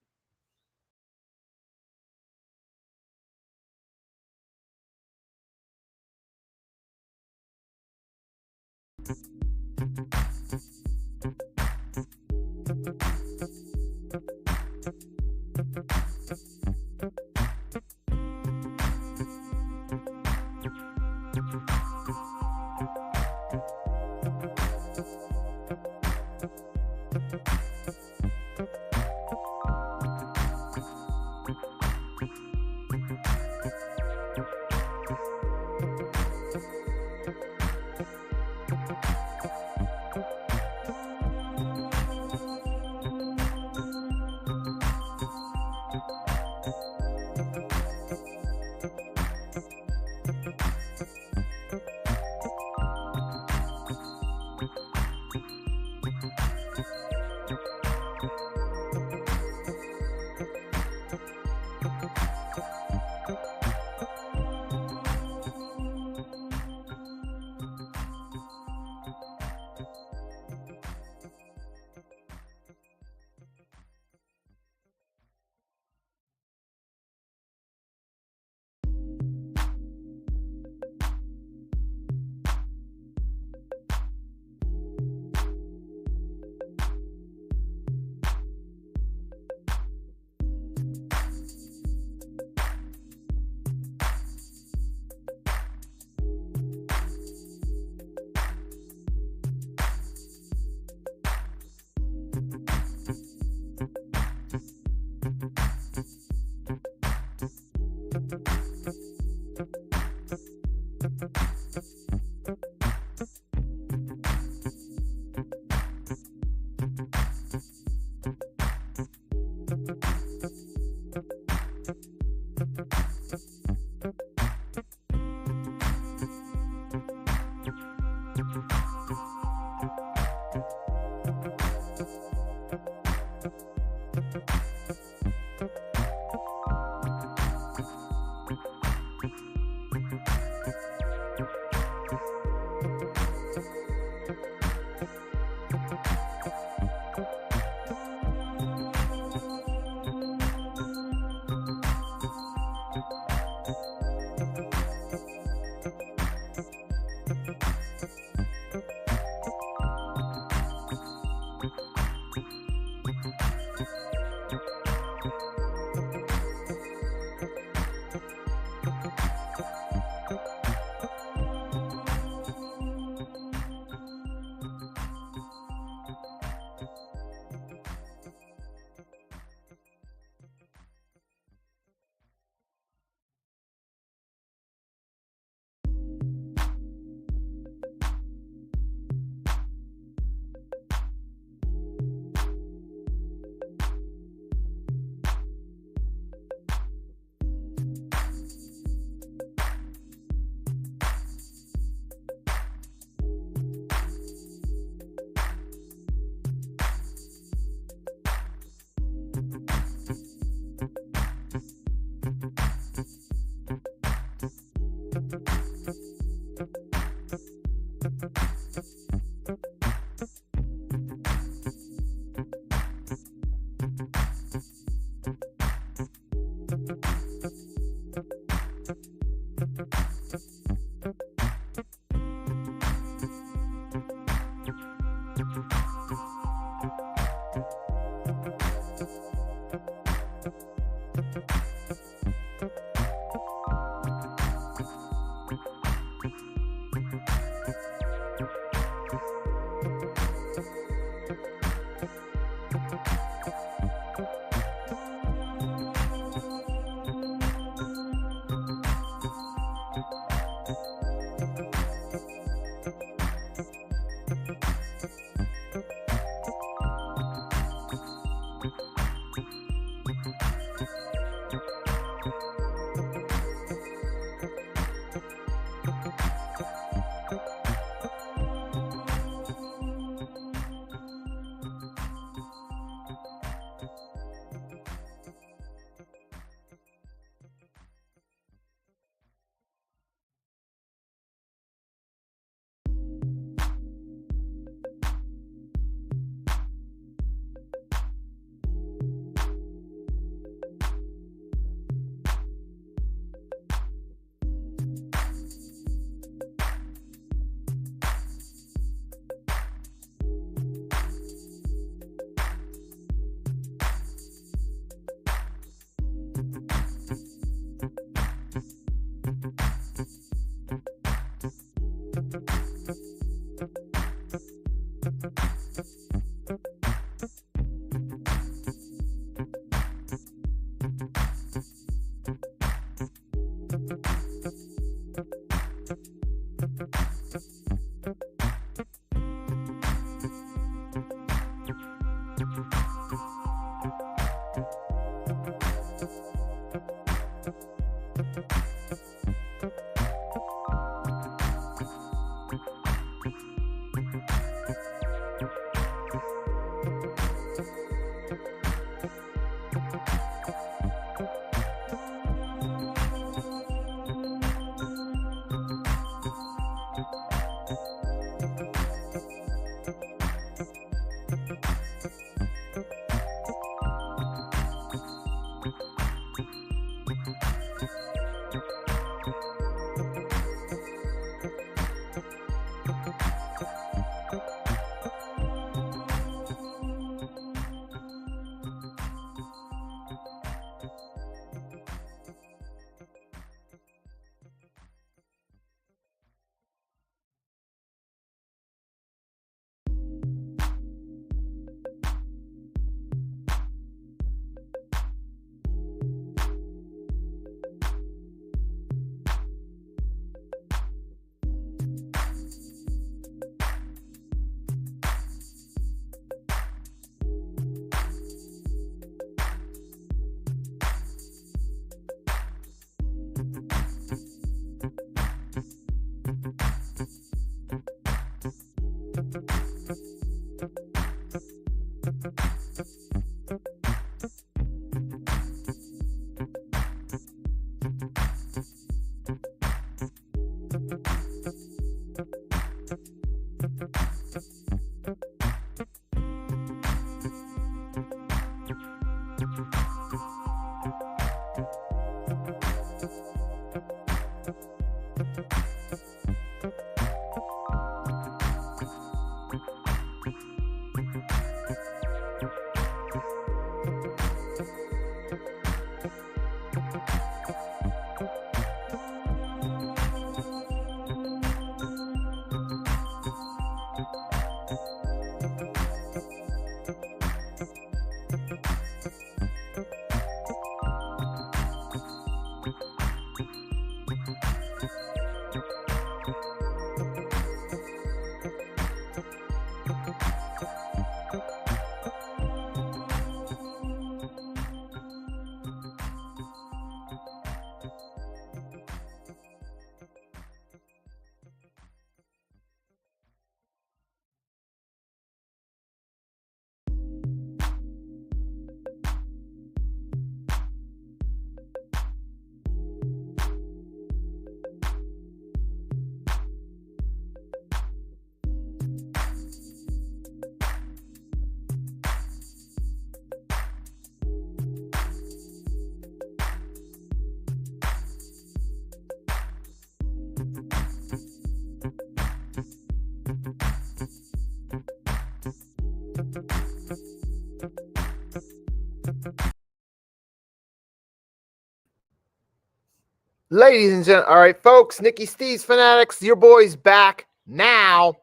Ladies and gentlemen, all right, folks, Nicky Steve's Fanatics, your boy's back. Now,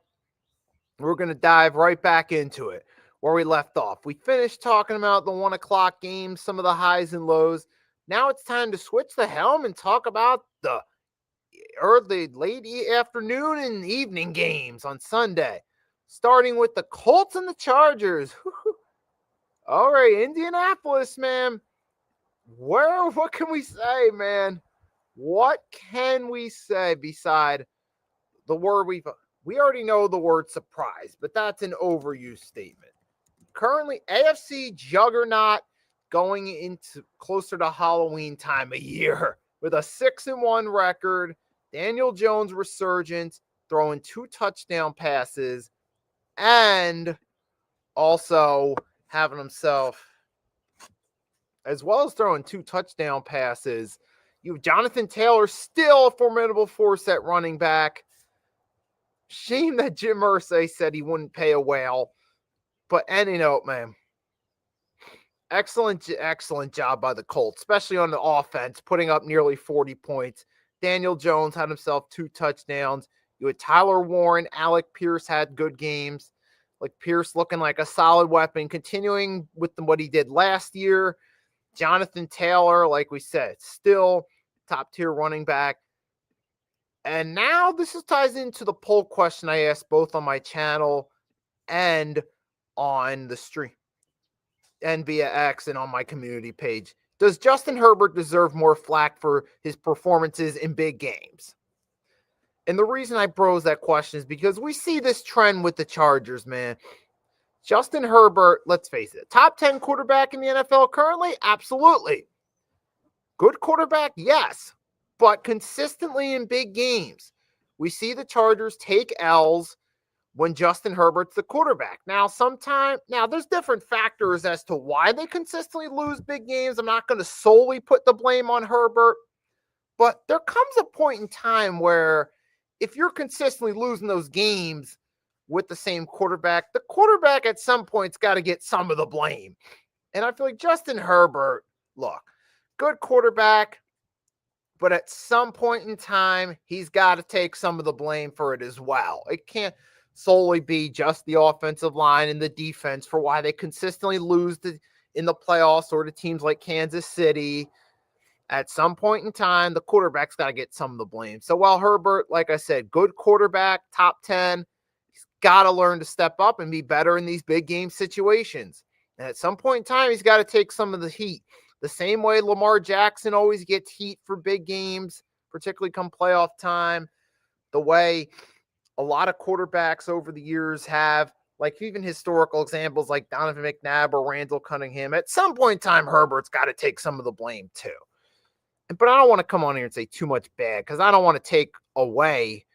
we're going to dive right back into it where we left off. We finished talking about the 1 o'clock games, some of the highs and lows. Now it's time to switch the helm and talk about the early, late afternoon and evening games on Sunday, starting with the Colts and the Chargers. All right, Indianapolis, man. What can we say, man? What can we say beside the word we already know the word surprise, but that's an overused statement. Currently, AFC juggernaut going into closer to Halloween time of year with a 6-1 record. Daniel Jones resurgence, throwing 2 touchdown passes, and also having himself, as well as throwing 2 touchdown passes, you have Jonathan Taylor, still a formidable force at running back. Shame that Jim Irsay said he wouldn't pay a whale. But any note, man, excellent job by the Colts, especially on the offense, putting up nearly 40 points. Daniel Jones had himself 2 touchdowns. You had Tyler Warren, Alec Pierce had good games. Like Pierce looking like a solid weapon, continuing with what he did last year. Jonathan Taylor, like we said, still top tier running back. And now this ties into the poll question I asked both on my channel and on the stream and via X and on my community page. Does Justin Herbert deserve more flack for his performances in big games? And the reason I pose that question is because we see this trend with the Chargers, man. Justin Herbert, let's face it, top 10 quarterback in the NFL currently? Absolutely. Good quarterback? Yes. But consistently in big games, we see the Chargers take L's when Justin Herbert's the quarterback. Now, there's different factors as to why they consistently lose big games. I'm not going to solely put the blame on Herbert, but there comes a point in time where if you're consistently losing those games with the same quarterback, the quarterback at some point's got to get some of the blame. And I feel like Justin Herbert, look, good quarterback, but at some point in time, he's got to take some of the blame for it as well. It can't solely be just the offensive line and the defense for why they consistently lose in the playoffs or to teams like Kansas City. At some point in time, the quarterback's got to get some of the blame. So while Herbert, like I said, good quarterback, top 10, he's got to learn to step up and be better in these big game situations. And at some point in time, he's got to take some of the heat. The same way Lamar Jackson always gets heat for big games, particularly come playoff time. The way a lot of quarterbacks over the years have, like even historical examples like Donovan McNabb or Randall Cunningham. At some point in time, Herbert's got to take some of the blame too. But I don't want to come on here and say too much bad because I don't want to take away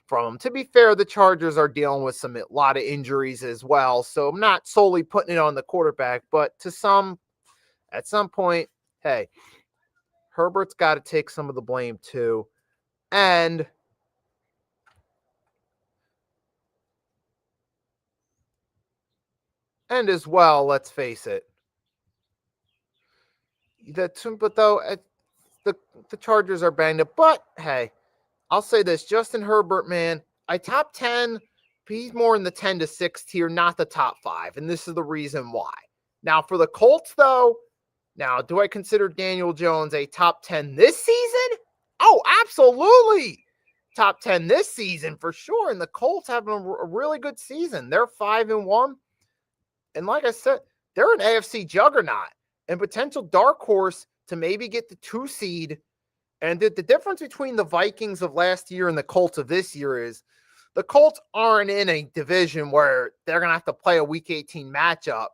from him. To be fair, the Chargers are dealing with a lot of injuries as well. So I'm not solely putting it on the quarterback, but at some point, hey, Herbert's got to take some of the blame too. And as well, let's face it, the Chargers are banged up. But hey, I'll say this, Justin Herbert, man, top 10, he's more in the 10 to 6 tier, not the top 5. And this is the reason why. Now, for the Colts, though, do I consider Daniel Jones a top 10 this season? Oh, absolutely. Top 10 this season for sure. And the Colts having a really good season. They're 5-1. And like I said, they're an AFC juggernaut and potential dark horse to maybe get the 2 seed. And the difference between the Vikings of last year and the Colts of this year is the Colts aren't in a division where they're going to have to play a Week 18 matchup.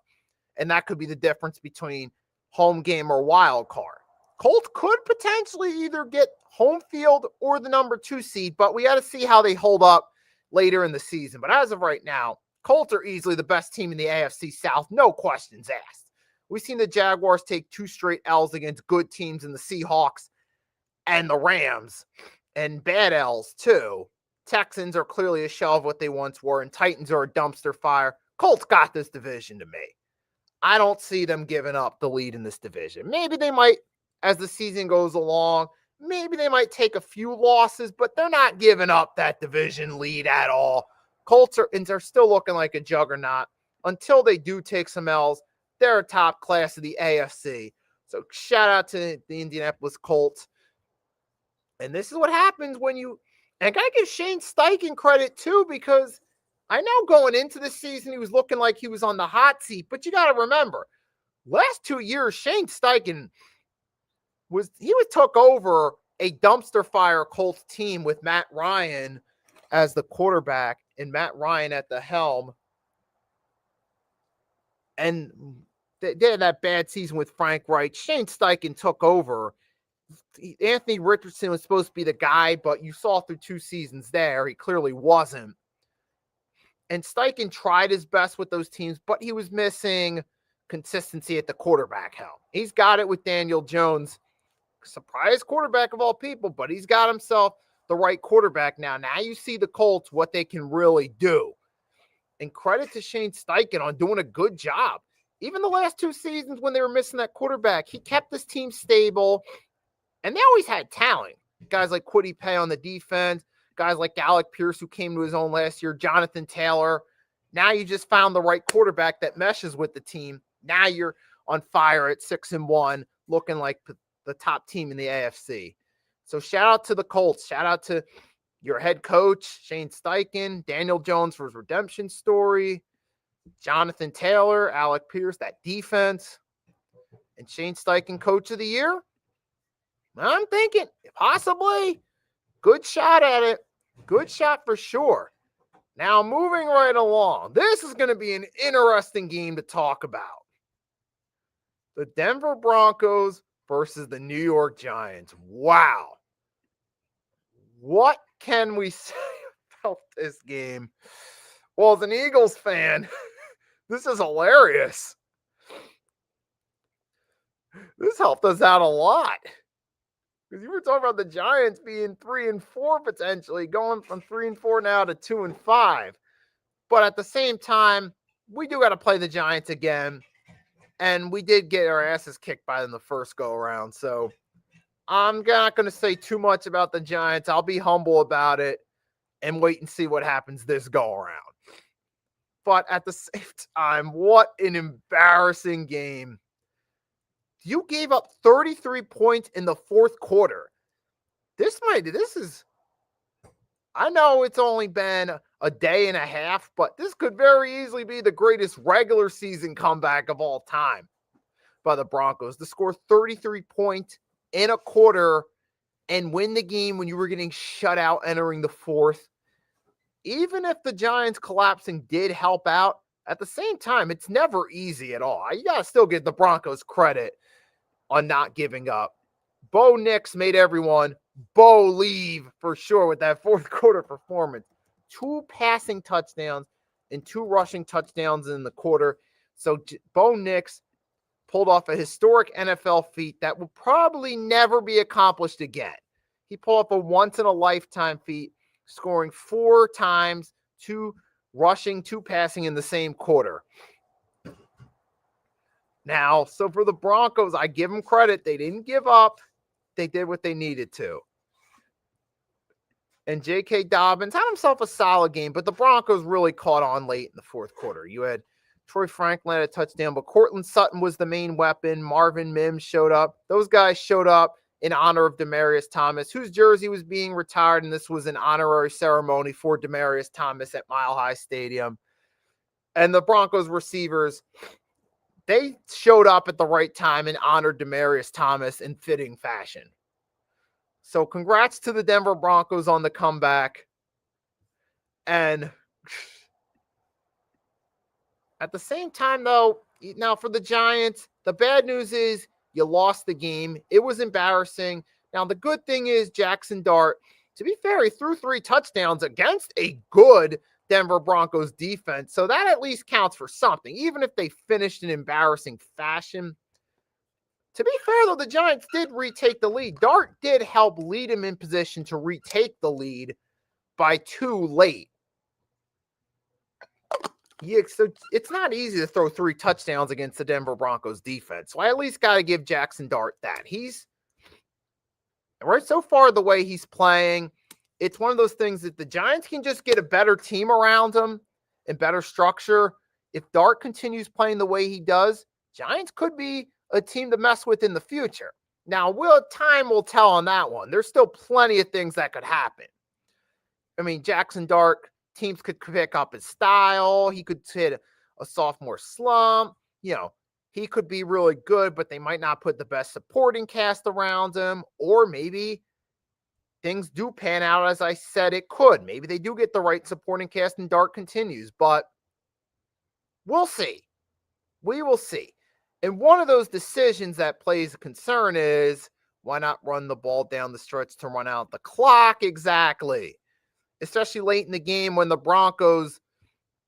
And that could be the difference between home game or wild card. Colts could potentially either get home field or the number 2 seed, but we got to see how they hold up later in the season. But as of right now, Colts are easily the best team in the AFC South, no questions asked. We've seen the Jaguars take 2 straight L's against good teams in the Seahawks and the Rams, and bad L's too. Texans are clearly a shell of what they once were, and Titans are a dumpster fire. Colts got this division to me. I don't see them giving up the lead in this division. Maybe they might as the season goes along. Maybe they might take a few losses, but they're not giving up that division lead at all. Colts are still looking like a juggernaut. Until they do take some L's, they're a top class of the AFC. So shout out to the Indianapolis Colts. And this is what happens when you, and I got to give Shane Steichen credit too, because I know going into the season, he was looking like he was on the hot seat, but you got to remember, last 2 years, Shane Steichen took over a dumpster fire Colts team with Matt Ryan as the quarterback and Matt Ryan at the helm. And they had that bad season with Frank Reich. Shane Steichen took over. Anthony Richardson was supposed to be the guy, but you saw through 2 seasons there, he clearly wasn't. And Steichen tried his best with those teams, but he was missing consistency at the quarterback helm. He's got it with Daniel Jones, surprise quarterback of all people, but he's got himself the right quarterback now. Now you see the Colts, what they can really do. And credit to Shane Steichen on doing a good job. Even the last 2 seasons when they were missing that quarterback, he kept this team stable. And they always had talent. Guys like Kwity Paye on the defense, guys like Alec Pierce who came to his own last year, Jonathan Taylor. Now you just found the right quarterback that meshes with the team. Now you're on fire at 6-1, looking like the top team in the AFC. So shout out to the Colts. Shout out to your head coach, Shane Steichen, Daniel Jones for his redemption story, Jonathan Taylor, Alec Pierce, that defense, and Shane Steichen, coach of the year. I'm thinking possibly good shot at it. Good shot for sure. Now moving right along. This is going to be an interesting game to talk about. The Denver Broncos versus the New York Giants. Wow. What can we say about this game? Well, as an Eagles fan, this is hilarious. This helped us out a lot. Because you were talking about the Giants being 3-4 potentially, going from 3-4 now to 2-5. But at the same time, we do got to play the Giants again. And we did get our asses kicked by them the first go around. So I'm not going to say too much about the Giants. I'll be humble about it and wait and see what happens this go around. But at the same time, what an embarrassing game. You gave up 33 points in the fourth quarter. I know it's only been a day and a half, but this could very easily be the greatest regular season comeback of all time by the Broncos to score 33 points in a quarter and win the game when you were getting shut out entering the fourth. Even if the Giants collapsing did help out, at the same time, it's never easy at all. You got to still give the Broncos credit on not giving up. Bo Nix made everyone believe for sure with that fourth quarter performance. 2 passing touchdowns and 2 rushing touchdowns in the quarter. So Bo Nix pulled off a historic NFL feat that will probably never be accomplished again. He pulled off a once-in-a-lifetime feat, scoring 4 times, 2 rushing, 2 passing in the same quarter. Now, so for the Broncos, I give them credit. They didn't give up. They did what they needed to. And J.K. Dobbins had himself a solid game, but the Broncos really caught on late in the fourth quarter. You had Troy Franklin had a touchdown, but Cortland Sutton was the main weapon. Marvin Mims showed up. Those guys showed up in honor of Demaryius Thomas, whose jersey was being retired, and this was an honorary ceremony for Demaryius Thomas at Mile High Stadium. And the Broncos receivers, they showed up at the right time and honored Demaryius Thomas in fitting fashion. So congrats to the Denver Broncos on the comeback. And at the same time, though, now for the Giants, the bad news is you lost the game. It was embarrassing. Now, the good thing is Jackson Dart, to be fair, he threw 3 touchdowns against a good Denver Broncos defense. So that at least counts for something, even if they finished in embarrassing fashion. To be fair, though, the Giants did retake the lead. Dart did help lead him in position to retake the lead by 2 late. Yeah, so it's not easy to throw 3 touchdowns against the Denver Broncos defense. So I at least got to give Jackson Dart that. He's Right, so far the way he's playing, it's one of those things that the Giants can just get a better team around him and better structure. If Dart continues playing the way he does, Giants could be a team to mess with in the future. Now, time will tell on that one. There's still plenty of things that could happen. I mean, Jackson Dart, teams could pick up his style. He could hit a sophomore slump. He could be really good, but they might not put the best supporting cast around him. Or maybe things do pan out as I said it could. Maybe they do get the right supporting cast and Dart continues, but we'll see. We will see. And one of those decisions that plays a concern is, why not run the ball down the stretch to run out the clock? Exactly. Especially late in the game when the Broncos,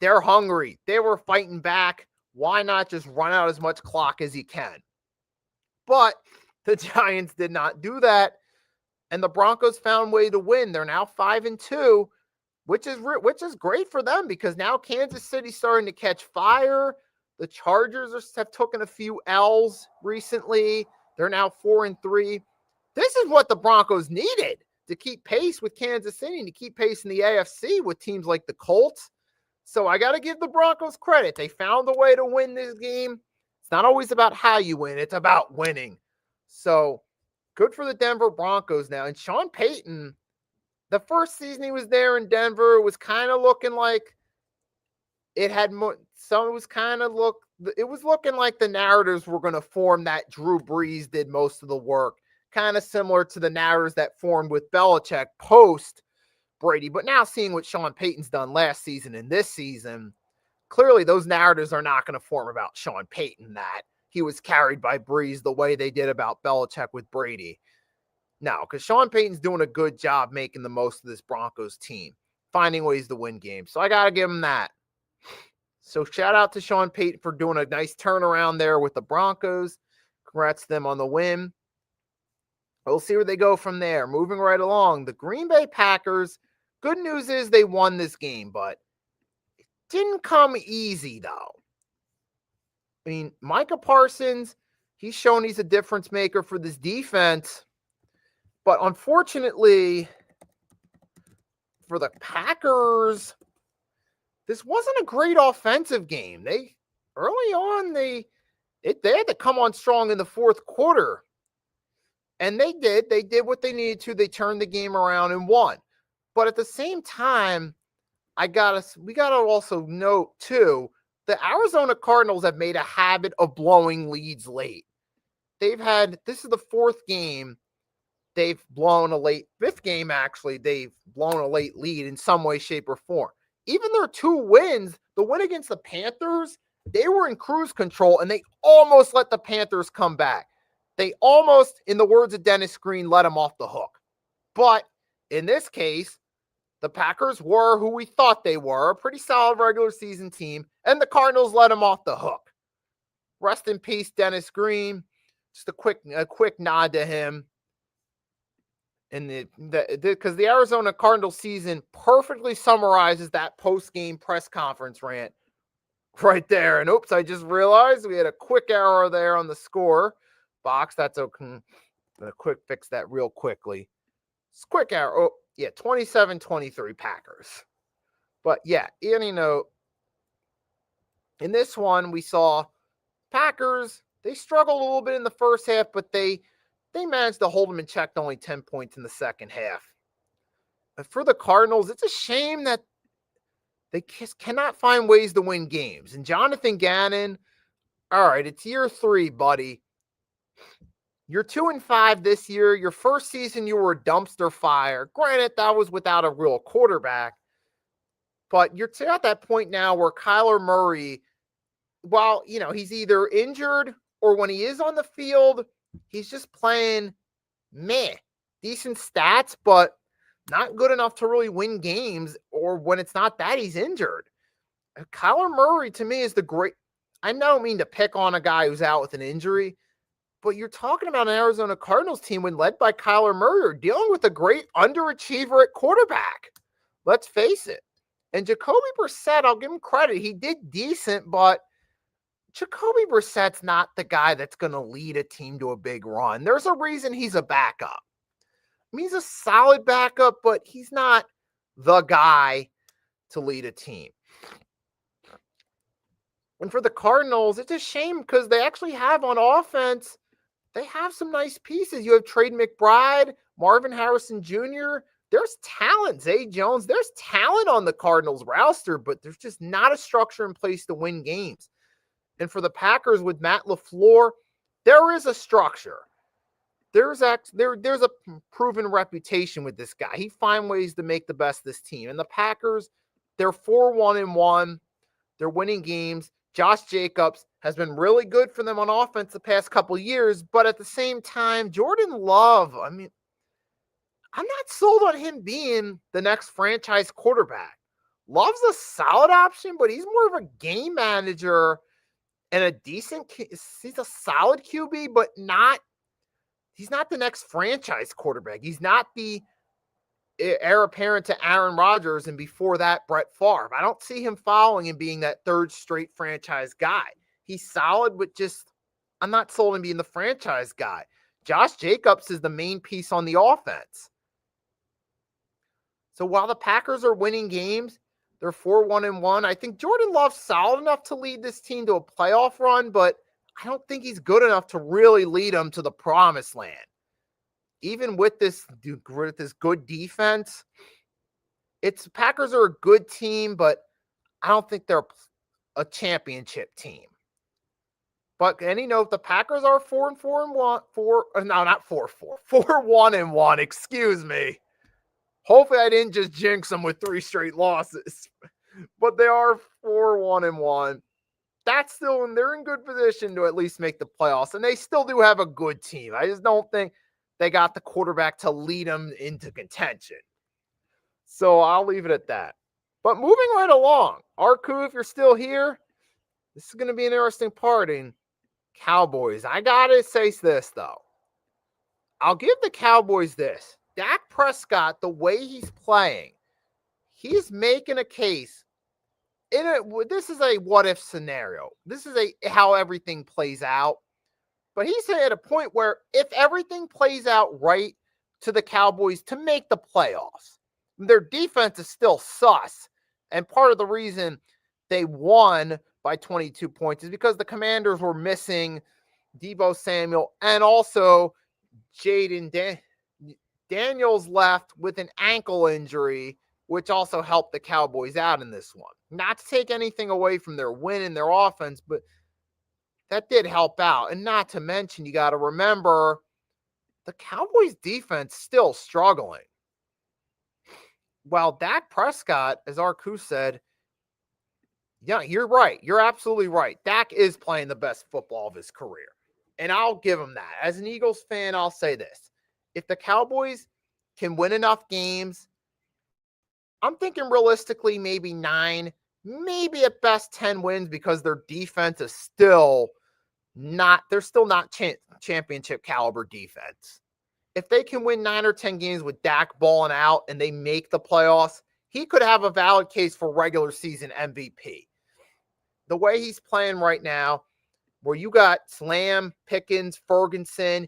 they're hungry. They were fighting back. Why not just run out as much clock as you can? But the Giants did not do that. And the Broncos found a way to win. They're now 5-2, which is great for them because now Kansas City's starting to catch fire. The Chargers have taken a few L's recently. They're now 4-3. This is what the Broncos needed to keep pace with Kansas City and to keep pace in the AFC with teams like the Colts. So I got to give the Broncos credit. They found a way to win this game. It's not always about how you win. It's about winning. So good for the Denver Broncos now. And Sean Payton, the first season he was there in Denver, was kind of looking like it had more. So it was looking like the narratives were going to form that Drew Brees did most of the work. Kind of similar to the narratives that formed with Belichick post Brady. But now seeing what Sean Payton's done last season and this season, clearly those narratives are not going to form about Sean Payton, that he was carried by Brees the way they did about Belichick with Brady. No, because Sean Payton's doing a good job making the most of this Broncos team, finding ways to win games. So I got to give him that. So shout out to Sean Payton for doing a nice turnaround there with the Broncos. Congrats to them on the win. We'll see where they go from there. Moving right along, the Green Bay Packers. Good news is they won this game, but it didn't come easy, though. I mean, Micah Parsons, he's shown he's a difference maker for this defense. But unfortunately, for the Packers, this wasn't a great offensive game. Early on, they had to come on strong in the fourth quarter. And they did. They did what they needed to. They turned the game around and won. But at the same time, we gotta also note too, the Arizona Cardinals have made a habit of blowing leads late. This is the fourth game they've blown fifth game actually, they've blown a late lead in some way, shape, or form. Even their 2 wins, the win against the Panthers, they were in cruise control and they almost let the Panthers come back. They almost, in the words of Dennis Green, let them off the hook. But in this case, the Packers were who we thought they were, a pretty solid regular season team, and the Cardinals let them off the hook. Rest in peace, Dennis Green. Just a quick nod to him. And because the Arizona Cardinals season perfectly summarizes that post-game press conference rant right there. And oops, I just realized we had a quick error there on the score box. That's okay. I'm going to fix that real quickly. It's quick error. Oh, yeah, 27-23 Packers. But yeah, in this one, we saw Packers, they struggled a little bit in the first half, but they managed to hold them in check to only 10 points in the second half. But for the Cardinals, it's a shame that they just cannot find ways to win games. And Jonathan Gannon, all right, it's year 3, buddy. You're 2-5 this year. Your first season, you were a dumpster fire. Granted, that was without a real quarterback. But you're at that point now where Kyler Murray, while, he's either injured or when he is on the field, he's just playing decent stats, but not good enough to really win games, or when it's not that, he's injured. Kyler Murray, to me, is I don't mean to pick on a guy who's out with an injury, but you're talking about an Arizona Cardinals team when led by Kyler Murray, dealing with a great underachiever at quarterback. Let's face it. And Jacoby Brissett, I'll give him credit. He did decent, but Jacoby Brissett's not the guy that's going to lead a team to a big run. There's a reason he's a backup. I mean, he's a solid backup, but he's not the guy to lead a team. And for the Cardinals, it's a shame because they actually have on offense, they have some nice pieces. You have Trade McBride, Marvin Harrison Jr. There's talent. Zay Jones. There's talent on the Cardinals roster, but there's just not a structure in place to win games. And for the Packers with Matt LaFleur, there is a structure. There's a proven reputation with this guy. He finds ways to make the best of this team. And the Packers, they're 4-1-1. They're winning games. Josh Jacobs has been really good for them on offense the past couple years, but at the same time, Jordan Love, I mean, I'm not sold on him being the next franchise quarterback. Love's a solid option, but he's more of a game manager and he's a solid QB, but he's not the next franchise quarterback. He's not the heir apparent to Aaron Rodgers, and before that, Brett Favre. I don't see him following and being that third straight franchise guy. He's solid, but I'm not sold on being the franchise guy. Josh Jacobs is the main piece on the offense. So while the Packers are winning games, they're 4-1-1. I think Jordan Love's solid enough to lead this team to a playoff run, but I don't think he's good enough to really lead them to the promised land. Even with this good defense, Packers are a good team, but I don't think they're a championship team. But any note, the Packers are 4-1-1. Excuse me. Hopefully, I didn't just jinx them with 3 straight losses, but they are 4-1-1. They're in good position to at least make the playoffs, and they still do have a good team. I just don't think they got the quarterback to lead them into contention. So I'll leave it at that. But moving right along, Arku, if you're still here, this is going to be an interesting part in Cowboys. I got to say this, though. I'll give the Cowboys this. Dak Prescott, the way he's playing, he's making a case. This is a what-if scenario. This is how everything plays out. But he's at a point where if everything plays out right to the Cowboys to make the playoffs, their defense is still sus. And part of the reason they won by 22 points is because the Commanders were missing Deebo Samuel and also Jaden Daniels left with an ankle injury, which also helped the Cowboys out in this one. Not to take anything away from their win and their offense, but that did help out. And not to mention, you got to remember, the Cowboys defense still struggling. While Dak Prescott, as Arku said, yeah, you're right. You're absolutely right. Dak is playing the best football of his career. And I'll give him that. As an Eagles fan, I'll say this. If the Cowboys can win enough games, I'm thinking realistically maybe 9, maybe at best 10 wins because their defense is still not championship caliber defense. If they can win 9 or 10 games with Dak balling out and they make the playoffs, he could have a valid case for regular season MVP. The way he's playing right now, where you got Slam, Pickens, Ferguson,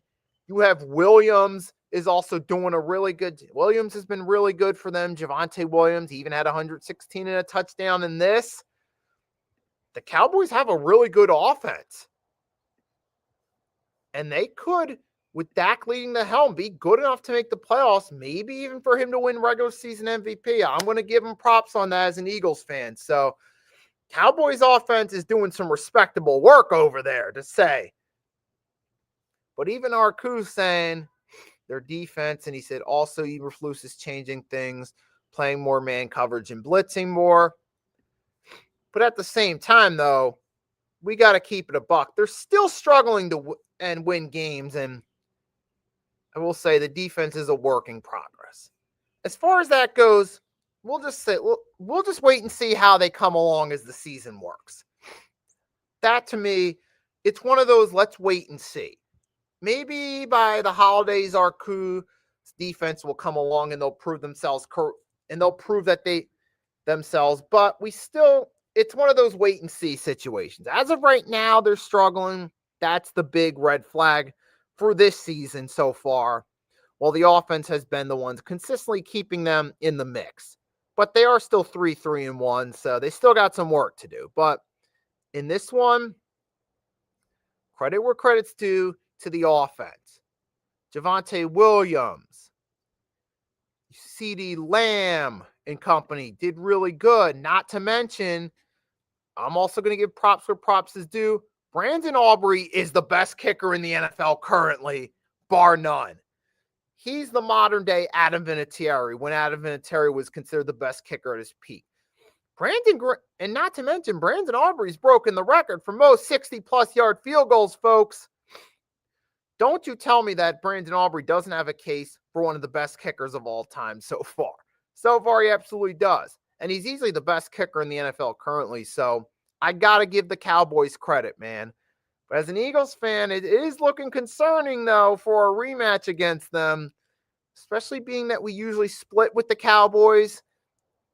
you have Williams is also doing Williams has been really good for them. Javonte Williams even had 116 and a touchdown in this. The Cowboys have a really good offense. And they could, with Dak leading the helm, be good enough to make the playoffs, maybe even for him to win regular season MVP. I'm going to give him props on that as an Eagles fan. So Cowboys offense is doing some respectable work over there, to say. But even Arku's saying their defense, and he said also Eberflus is changing things, playing more man coverage and blitzing more. But at the same time, though, we got to keep it a buck. They're still struggling to win games, and I will say the defense is a work in progress. As far as that goes, we'll just wait and see how they come along as the season works. That, to me, it's one of those let's wait and see. Maybe by the holidays, Arku's defense will come along and they'll prove themselves and they'll prove that themselves. But it's one of those wait and see situations. As of right now, they're struggling. That's the big red flag for this season so far. while the offense has been the ones consistently keeping them in the mix. But they are still 3-1, so they still got some work to do. But in this one, credit where credit's due to the offense. Javonte Williams, CeeDee Lamb and company did really good. Not to mention, I'm also going to give props where props is due. Brandon Aubrey is the best kicker in the NFL currently, bar none. He's the modern day Adam Vinatieri when Adam Vinatieri was considered the best kicker at his peak. And not to mention, Brandon Aubrey's broken the record for most 60-plus yard field goals, folks. Don't you tell me that Brandon Aubrey doesn't have a case for one of the best kickers of all time so far. So far, he absolutely does. And he's easily the best kicker in the NFL currently. So I got to give the Cowboys credit, man. But as an Eagles fan, it is looking concerning, though, for a rematch against them, especially being that we usually split with the Cowboys.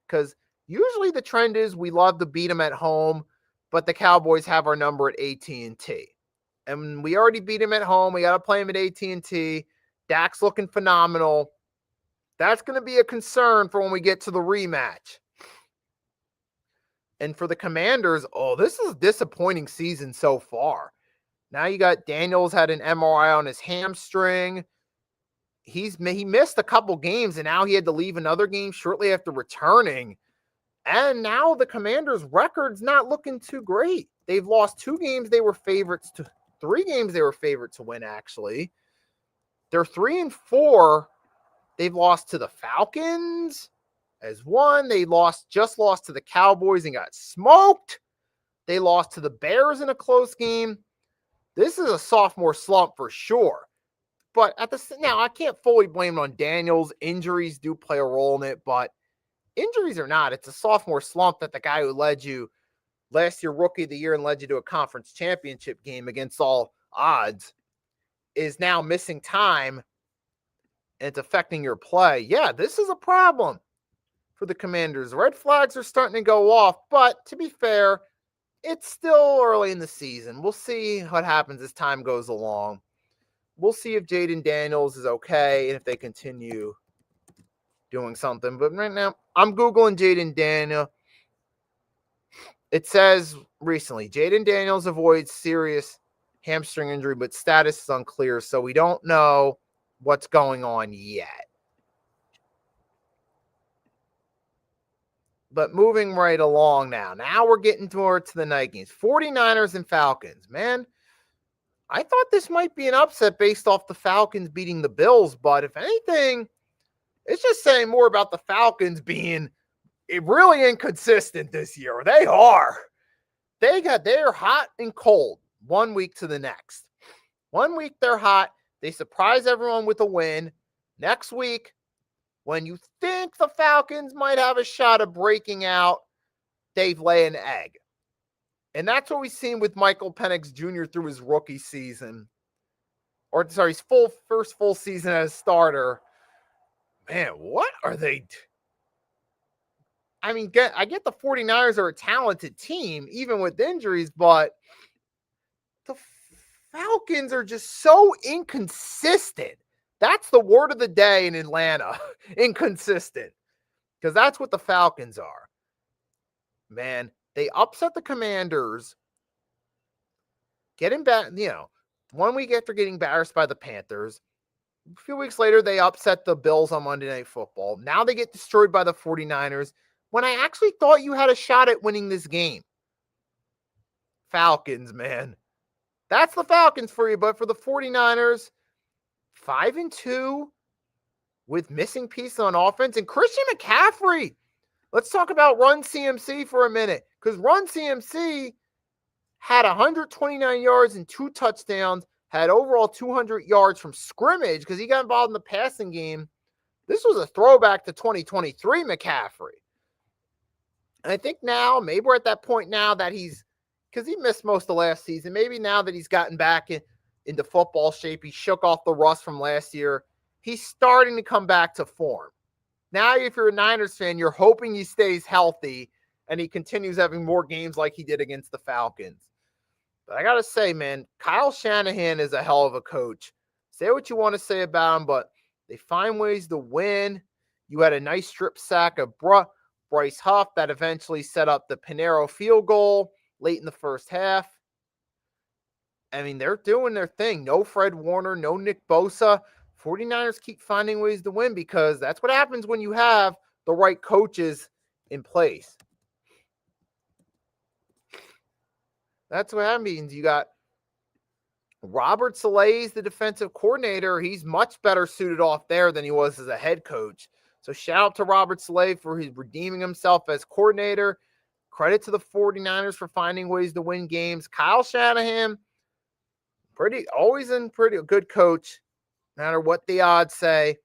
Because usually the trend is we love to beat them at home, but the Cowboys have our number at AT&T. And we already beat him at home. We got to play him at AT&T. Dak's looking phenomenal. That's going to be a concern for when we get to the rematch. And for the Commanders, this is a disappointing season so far. Now you got Daniels had an MRI on his hamstring. He missed a couple games, and now he had to leave another game shortly after returning. And now the Commanders' record's not looking too great. They've lost 2 games they were favorites to 3 games they were favored to win, actually. They're 3-4. They've lost to the Falcons as one. They just lost to the Cowboys and got smoked. They lost to the Bears in a close game. This is a sophomore slump for sure. But now I can't fully blame it on Daniels. Injuries do play a role in it, but injuries or not, it's a sophomore slump that the guy who led you last year, rookie of the year, and led you to a conference championship game against all odds is now missing time, and it's affecting your play. Yeah, this is a problem for the Commanders. Red flags are starting to go off, but to be fair, it's still early in the season. We'll see what happens as time goes along. We'll see if Jaden Daniels is okay and if they continue doing something. But right now, I'm Googling Jaden Daniels. It says recently, Jaden Daniels avoids serious hamstring injury, but status is unclear, so we don't know what's going on yet. But moving right along now. Now we're getting towards the night games. 49ers and Falcons. Man, I thought this might be an upset based off the Falcons beating the Bills, but if anything, it's just saying more about the Falcons being really inconsistent this year. They are. They're hot and cold 1 week to the next. 1 week they're hot. They surprise everyone with a win. Next week, when you think the Falcons might have a shot of breaking out, they lay an egg. And that's what we've seen with Michael Penix Jr. through his rookie season. His first full season as starter. Man, what are they? I mean, I get the 49ers are a talented team, even with injuries, but the Falcons are just so inconsistent. That's the word of the day in Atlanta, inconsistent, because that's what the Falcons are. Man, they upset the Commanders, getting back, 1 week after getting embarrassed by the Panthers. A few weeks later, they upset the Bills on Monday Night Football. Now they get destroyed by the 49ers when I actually thought you had a shot at winning this game. Falcons, man. That's the Falcons for you, but for the 49ers, 5-2 with missing pieces on offense. And Christian McCaffrey, let's talk about Run CMC for a minute, because Run CMC had 129 yards and 2 touchdowns, had overall 200 yards from scrimmage because he got involved in the passing game. This was a throwback to 2023 McCaffrey. And I think now, maybe we're at that point now that because he missed most of last season, maybe now that he's gotten back into football shape, he shook off the rust from last year, he's starting to come back to form. Now, if you're a Niners fan, you're hoping he stays healthy and he continues having more games like he did against the Falcons. But I got to say, man, Kyle Shanahan is a hell of a coach. Say what you want to say about him, but They find ways to win. You had a nice strip sack of Bryce Huff that eventually set up the Pinheiro field goal late in the first half. I mean, they're doing their thing. No Fred Warner, no Nick Bosa. 49ers keep finding ways to win because that's what happens when you have the right coaches in place. That's what happens. You got Robert Saleh, the defensive coordinator. He's much better suited off there than he was as a head coach. So shout out to Robert Saleh for his redeeming himself as coordinator. Credit to the 49ers for finding ways to win games. Kyle Shanahan, always a pretty good coach, no matter what the odds say.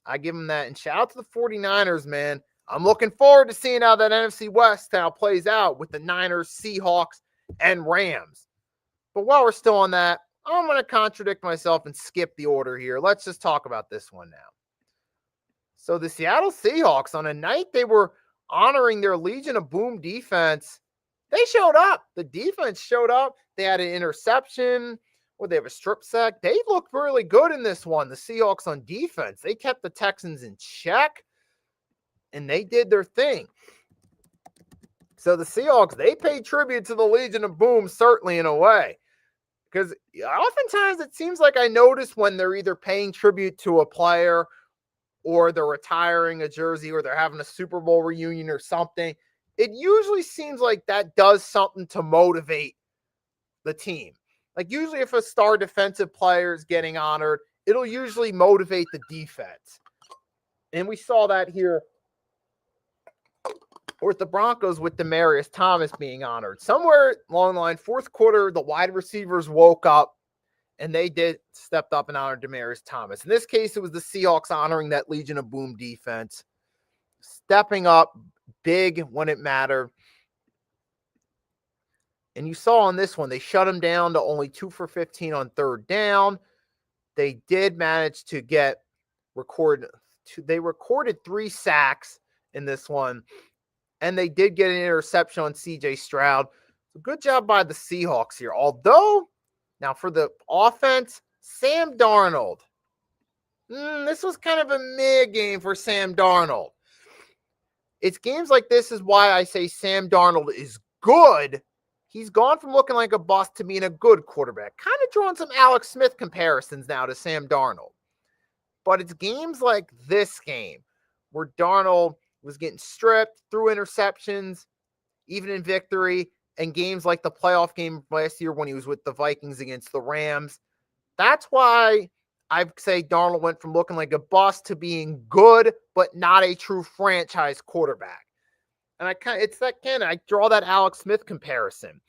I give him that. And shout out to the 49ers, man. I'm looking forward to seeing how that NFC West plays out with the Niners, Seahawks, and Rams. But while we're still on that, I'm going to contradict myself and skip the order here. Let's just talk about this one now. So the Seattle Seahawks, on a night they were honoring their Legion of Boom defense, they showed up. The defense showed up. They had an interception, or they have a strip sack. They looked really good in this one, the Seahawks on defense. They kept the Texans in check, and they did their thing. So the Seahawks, they paid tribute to the Legion of Boom, certainly in a way. Because oftentimes it seems like I notice when they're either paying tribute to a player or they're retiring a jersey or they're having a Super Bowl reunion or something, it usually seems like that does something to motivate the team. Like usually if a star defensive player is getting honored, it'll usually motivate the defense. And we saw that here with the Broncos with Demaryius Thomas being honored. Somewhere along the line, fourth quarter, the wide receivers woke up and they stepped up and honored Demaryius Thomas. In this case, it was the Seahawks honoring that Legion of Boom defense, stepping up big when it mattered. And you saw on this one, they shut him down to only 2 for 15 on third down. They did manage to they recorded 3 sacks in this one. And they did get an interception on C.J. Stroud. So good job by the Seahawks here. Although, now for the offense, Sam Darnold. This was kind of a mid game for Sam Darnold. It's games like this is why I say Sam Darnold is good. He's gone from looking like a bust to being a good quarterback. Kind of drawing some Alex Smith comparisons now to Sam Darnold. But it's games like this game where Darnold was getting stripped, threw interceptions, even in victory, and games like the playoff game last year when he was with the Vikings against the Rams. That's why I say Darnold went from looking like a bust to being good, but not a true franchise quarterback. And I draw that Alex Smith comparison,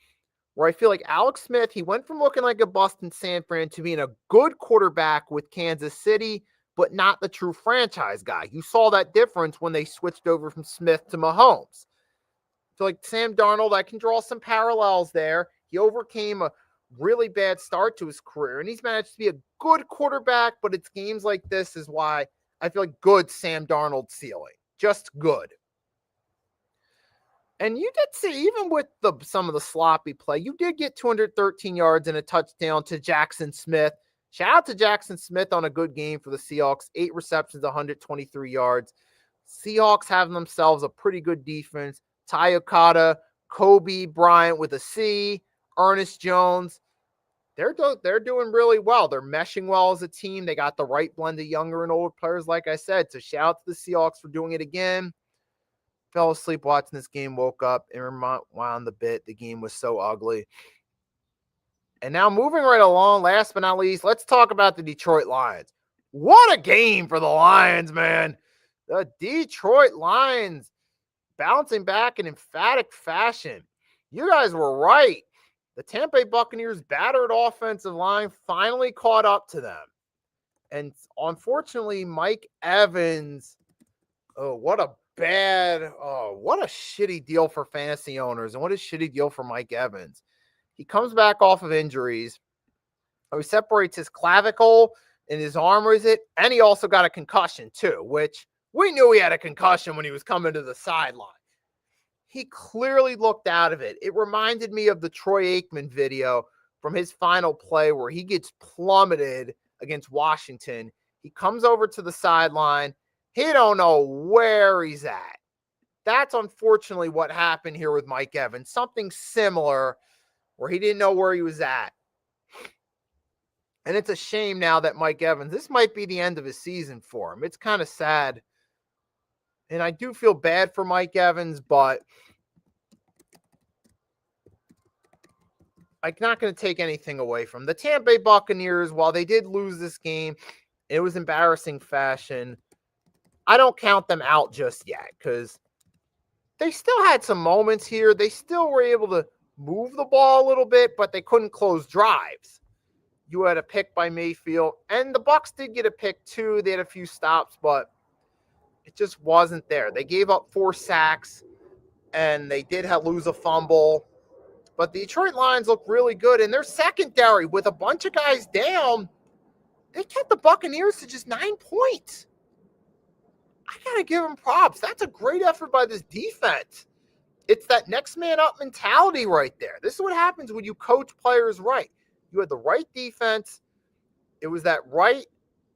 where I feel like Alex Smith, he went from looking like a bust in San Fran to being a good quarterback with Kansas City, but not the true franchise guy. You saw that difference when they switched over from Smith to Mahomes. So like Sam Darnold, I can draw some parallels there. He overcame a really bad start to his career, and he's managed to be a good quarterback, but it's games like this is why I feel like good Sam Darnold ceiling. Just good. And you did see, even with some of the sloppy play, you did get 213 yards and a touchdown to Jackson Smith. Shout out to Jackson Smith on a good game for the Seahawks. 8 receptions, 123 yards. Seahawks having themselves a pretty good defense. Ty Okada, Kobe Bryant with a C, Ernest Jones. They're doing really well. They're meshing well as a team. They got the right blend of younger and older players, like I said. So shout out to the Seahawks for doing it again. Fell asleep watching this game, woke up and wound the bit. The game was so ugly. And now moving right along, last but not least, let's talk about the Detroit Lions. What a game for the Lions, man. The Detroit Lions bouncing back in emphatic fashion. You guys were right. The Tampa Bay Buccaneers' battered offensive line finally caught up to them. And unfortunately, Mike Evans, what a shitty deal for fantasy owners and what a shitty deal for Mike Evans. He comes back off of injuries. He separates his clavicle and his arm, and he also got a concussion too, which we knew he had a concussion when he was coming to the sideline. He clearly looked out of it. It reminded me of the Troy Aikman video from his final play where he gets plummeted against Washington. He comes over to the sideline. He don't know where he's at. That's unfortunately what happened here with Mike Evans. Something similar where he didn't know where he was at. And it's a shame now that Mike Evans, this might be the end of his season for him. It's kind of sad. And I do feel bad for Mike Evans, but I'm not going to take anything away from the Tampa Bay Buccaneers. While they did lose this game, it was embarrassing fashion. I don't count them out just yet because they still had some moments here. They still were able to move the ball a little bit, but they couldn't close drives. You had a pick by Mayfield, and the Bucs did get a pick too. They had a few stops, but it just wasn't there. They gave up 4 sacks, and they did lose a fumble. But the Detroit Lions look really good, and their secondary, with a bunch of guys down, they kept the Buccaneers to just 9 points. I got to give them props. That's a great effort by this defense. It's that next man up mentality right there. This is what happens when you coach players right. You had the right defense. It was that right,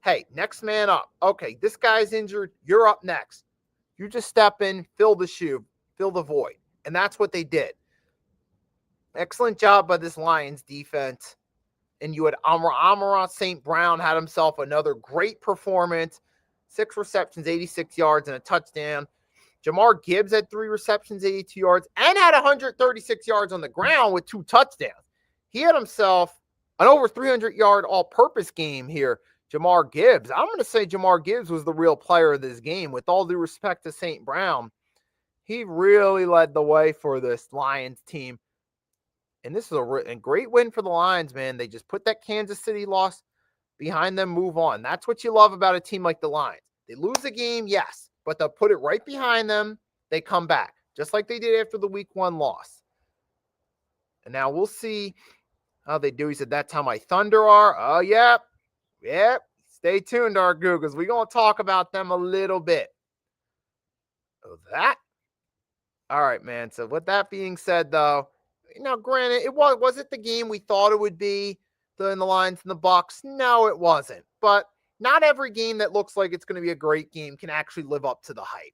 hey, next man up. Okay, this guy's injured. You're up next. You just step in, fill the shoe, fill the void. And that's what they did. Excellent job by this Lions defense. And you had Amon-Ra St. Brown had himself another great performance. 6 receptions, 86 yards, and a touchdown. Jahmyr Gibbs had 3 receptions, 82 yards, and had 136 yards on the ground with 2 touchdowns. He had himself an over 300-yard all-purpose game here, Jahmyr Gibbs. I'm going to say Jahmyr Gibbs was the real player of this game. With all due respect to St. Brown, he really led the way for this Lions team. And this is a great win for the Lions, man. They just put that Kansas City loss behind them, move on. That's what you love about a team like the Lions. They lose a game, yes, but they'll put it right behind them. They come back, just like they did after the week 1 loss. And now we'll see how they do. He said, that's how my Thunder are. Oh, yep. Stay tuned, our Googles. We're going to talk about them a little bit. So that. All right, man. So with that being said, though, granted, was it the game we thought it would be? The Lions and the Bucs? No, it wasn't. But not every game that looks like it's going to be a great game can actually live up to the hype.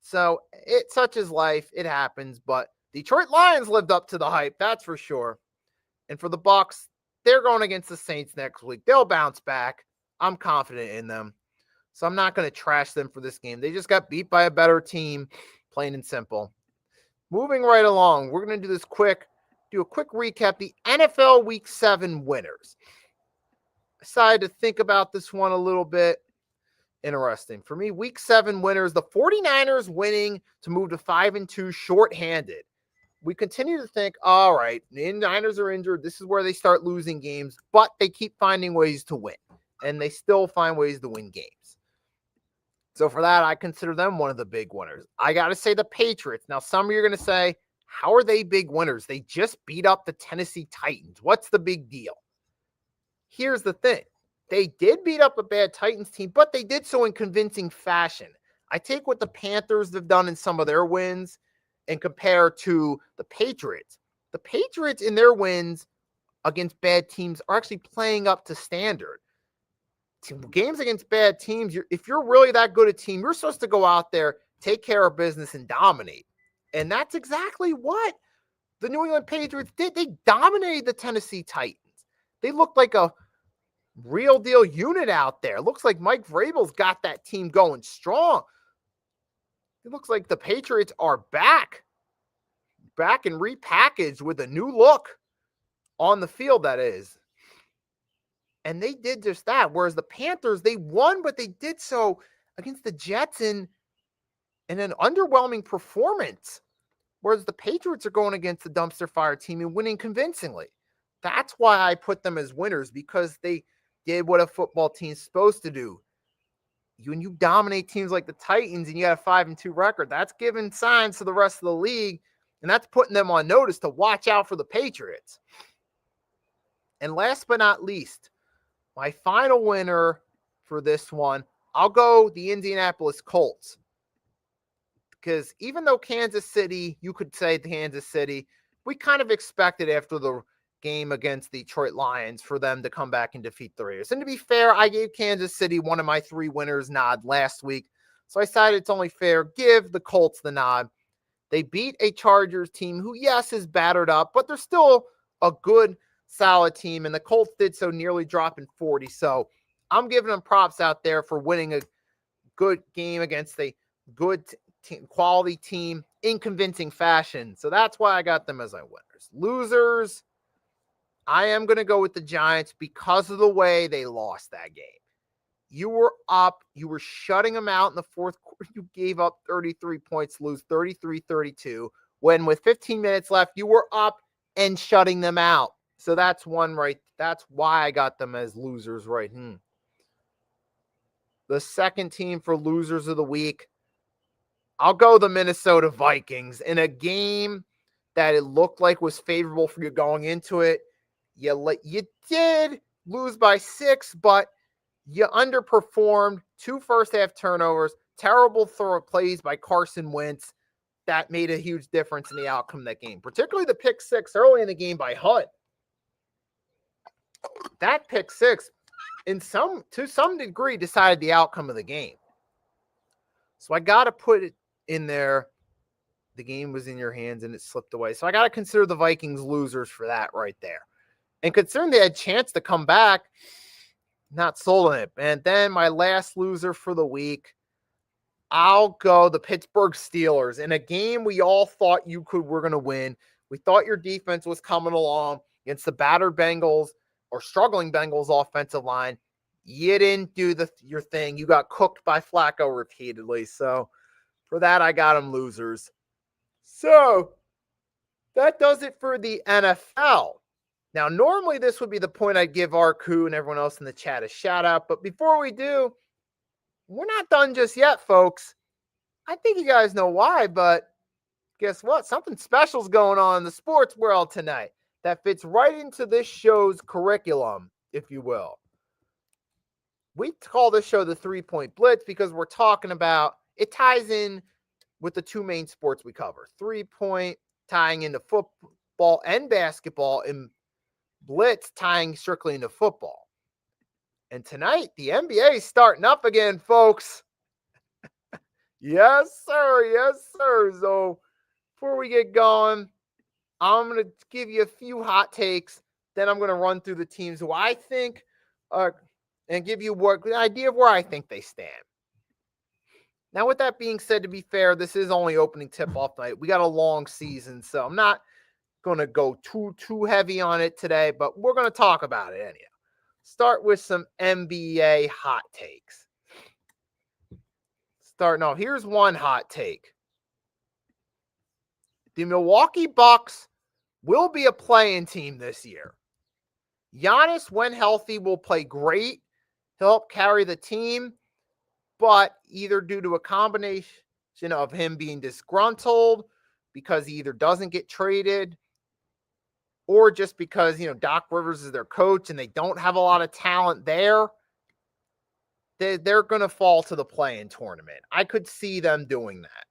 So it's such as life. It happens. But Detroit Lions lived up to the hype. That's for sure. And for the Bucs, they're going against the Saints next week. They'll bounce back. I'm confident in them. So I'm not going to trash them for this game. They just got beat by a better team, plain and simple. Moving right along, we're going to do a quick recap. The NFL Week 7 winners. I decided to think about this one a little bit. Interesting. For me, Week 7 winners, the 49ers winning to move to 5-2 shorthanded. We continue to think, all right, the Niners are injured. This is where they start losing games, but they keep finding ways to win, and they still find ways to win games. So for that, I consider them one of the big winners. I got to say the Patriots. Now, some of you are going to say, how are they big winners? They just beat up the Tennessee Titans. What's the big deal? Here's the thing. They did beat up a bad Titans team, but they did so in convincing fashion. I take what the Panthers have done in some of their wins and compare to the Patriots. The Patriots in their wins against bad teams are actually playing up to standard. Games against bad teams, if you're really that good a team, you're supposed to go out there, take care of business, and dominate. And that's exactly what the New England Patriots did. They dominated the Tennessee Titans. They looked like a real deal unit out there. Looks like Mike Vrabel's got that team going strong. It looks like the Patriots are back and repackaged with a new look on the field, that is. And they did just that. Whereas the Panthers, they won, but they did so against the Jets in an underwhelming performance. Whereas the Patriots are going against the dumpster fire team and winning convincingly. That's why I put them as winners, because they did what a football team's supposed to do. When you dominate teams like the Titans and you got a 5-2 record, that's giving signs to the rest of the league, and that's putting them on notice to watch out for the Patriots. And last but not least, my final winner for this one, I'll go the Indianapolis Colts. Because even though Kansas City, you could say Kansas City, we kind of expected after the game against the Detroit Lions for them to come back and defeat the Raiders. And to be fair, I gave Kansas City one of my 3 winners nod last week. So I decided it's only fair. Give the Colts the nod. They beat a Chargers team who, yes, is battered up, but they're still a good, solid team. And the Colts did so, nearly dropping 40. So I'm giving them props out there for winning a good game against a good quality team in convincing fashion. So that's why I got them as my winners. Losers, I am going to go with the Giants because of the way they lost that game. You were up. You were shutting them out in the fourth quarter. You gave up 33 points, lose 33-32. When with 15 minutes left, you were up and shutting them out. So that's one right. That's why I got them as losers right. The second team for losers of the week, I'll go the Minnesota Vikings. In a game that it looked like was favorable for you going into it, you did lose by 6, but you underperformed. 2 first-half turnovers, terrible throw plays by Carson Wentz. That made a huge difference in the outcome of that game, particularly the pick 6 early in the game by Hunt. That pick 6, to some degree, decided the outcome of the game. So I got to put it in there. The game was in your hands and it slipped away. So I got to consider the Vikings losers for that right there. And considering they had a chance to come back, not sold on it. And then my last loser for the week, I'll go the Pittsburgh Steelers. In a game we all thought were going to win. We thought your defense was coming along against the battered Bengals or struggling Bengals offensive line. You didn't do your thing. You got cooked by Flacco repeatedly. So for that, I got them losers. So that does it for the NFL. Now, normally this would be the point I'd give Arku and everyone else in the chat a shout out. But before we do, we're not done just yet, folks. I think you guys know why, but guess what? Something special's going on in the sports world tonight that fits right into this show's curriculum, if you will. We call this show the 3-Point Blitz because we're talking about, it ties in with the 2 main sports we cover. 3-point tying into football and basketball, and Blitz tying strictly into football. And tonight, the NBA is starting up again, folks. Yes, sir. Yes, sir. So before we get going, I'm going to give you a few hot takes. Then I'm going to run through the teams who I think and give you an idea of where I think they stand. Now, with that being said, to be fair, this is only opening tip-off night. We got a long season, so I'm not going to go too heavy on it today, but we're going to talk about it anyhow. Start with some NBA hot takes. Here's one hot take. The Milwaukee Bucks will be a play-in team this year. Giannis, when healthy, will play great. He'll help carry the team, but either due to a combination of him being disgruntled because he either doesn't get traded or just because, Doc Rivers is their coach and they don't have a lot of talent there, they're going to fall to the play-in tournament. I could see them doing that.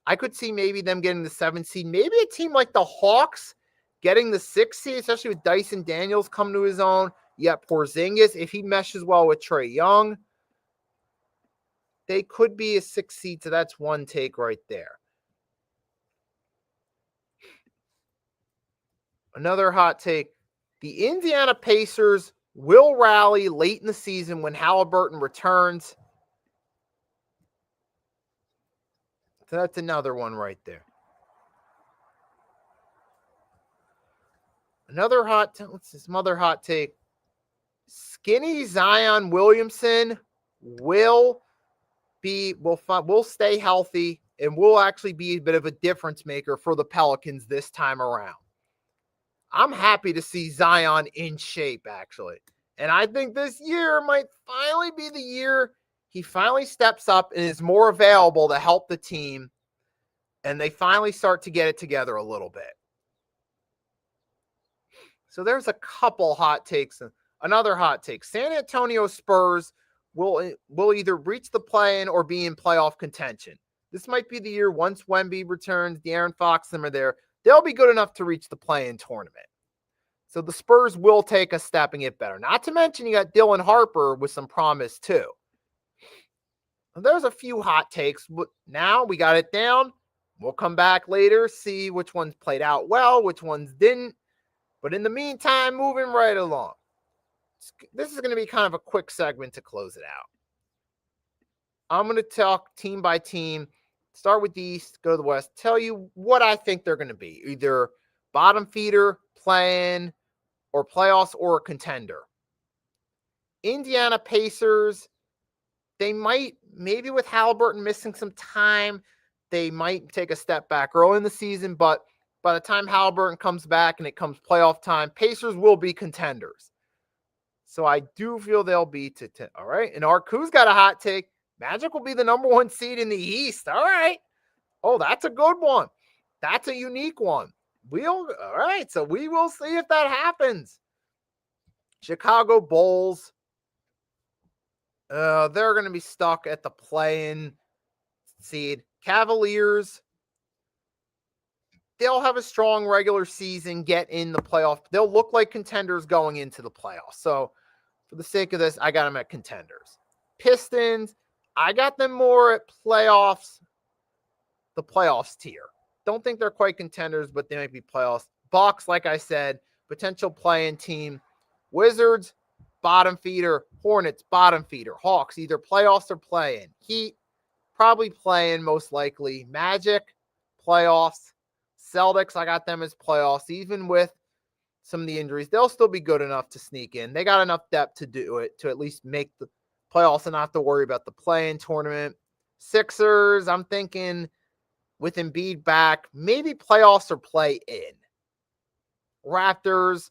I could see maybe them getting the 7th seed. Maybe a team like the Hawks getting the 6th seed, especially with Dyson Daniels coming to his own. You got Porzingis, if he meshes well with Trae Young, they could be a 6th seed. So that's one take right there. Another hot take. The Indiana Pacers will rally late in the season when Halliburton returns. So that's another one right there. Another hot take. What's some other hot take? Skinny Zion Williamson will stay healthy and will actually be a bit of a difference maker for the Pelicans this time around. I'm happy to see Zion in shape, actually. And I think this year might finally be the year he finally steps up and is more available to help the team, and they finally start to get it together a little bit. So there's a couple hot takes. Another hot take. San Antonio Spurs will either reach the play-in or be in playoff contention. This might be the year once Wemby returns, De'Aaron Fox, them are there. They'll be good enough to reach the play-in tournament. So the Spurs will take a step and get better. Not to mention you got Dylan Harper with some promise too. There's a few hot takes, but now we got it down. We'll come back later, see which ones played out well, which ones didn't. But in the meantime, moving right along. This is going to be kind of a quick segment to close it out. I'm going to talk team by team, start with the East, go to the West, tell you what I think they're going to be. Either bottom feeder, play-in, or playoffs, or a contender. Indiana Pacers, they might, maybe with Halliburton missing some time, they might take a step back early in the season, but by the time Halliburton comes back and it comes playoff time, Pacers will be contenders. So I do feel they'll be to 10. All right. And Arku's got a hot take. Magic will be the number 1 seed in the East. All right. Oh, that's a good one. That's a unique one. All right. So we will see if that happens. Chicago Bulls. They're going to be stuck at the play-in seed. Cavaliers. They'll have a strong regular season, get in the playoff. They'll look like contenders going into the playoffs. So for the sake of this, I got them at contenders. Pistons, I got them more at playoffs, the playoffs tier. Don't think they're quite contenders, but they might be playoffs. Bucks, like I said, potential play-in team. Wizards, bottom feeder. Hornets, bottom feeder. Hawks, either playoffs or play-in. Heat, probably play-in most likely. Magic, playoffs. Celtics, I got them as playoffs. Even with some of the injuries, they'll still be good enough to sneak in. They got enough depth to do it, to at least make the playoffs and not have to worry about the play-in tournament. Sixers, I'm thinking with Embiid back, maybe playoffs or play-in. Raptors,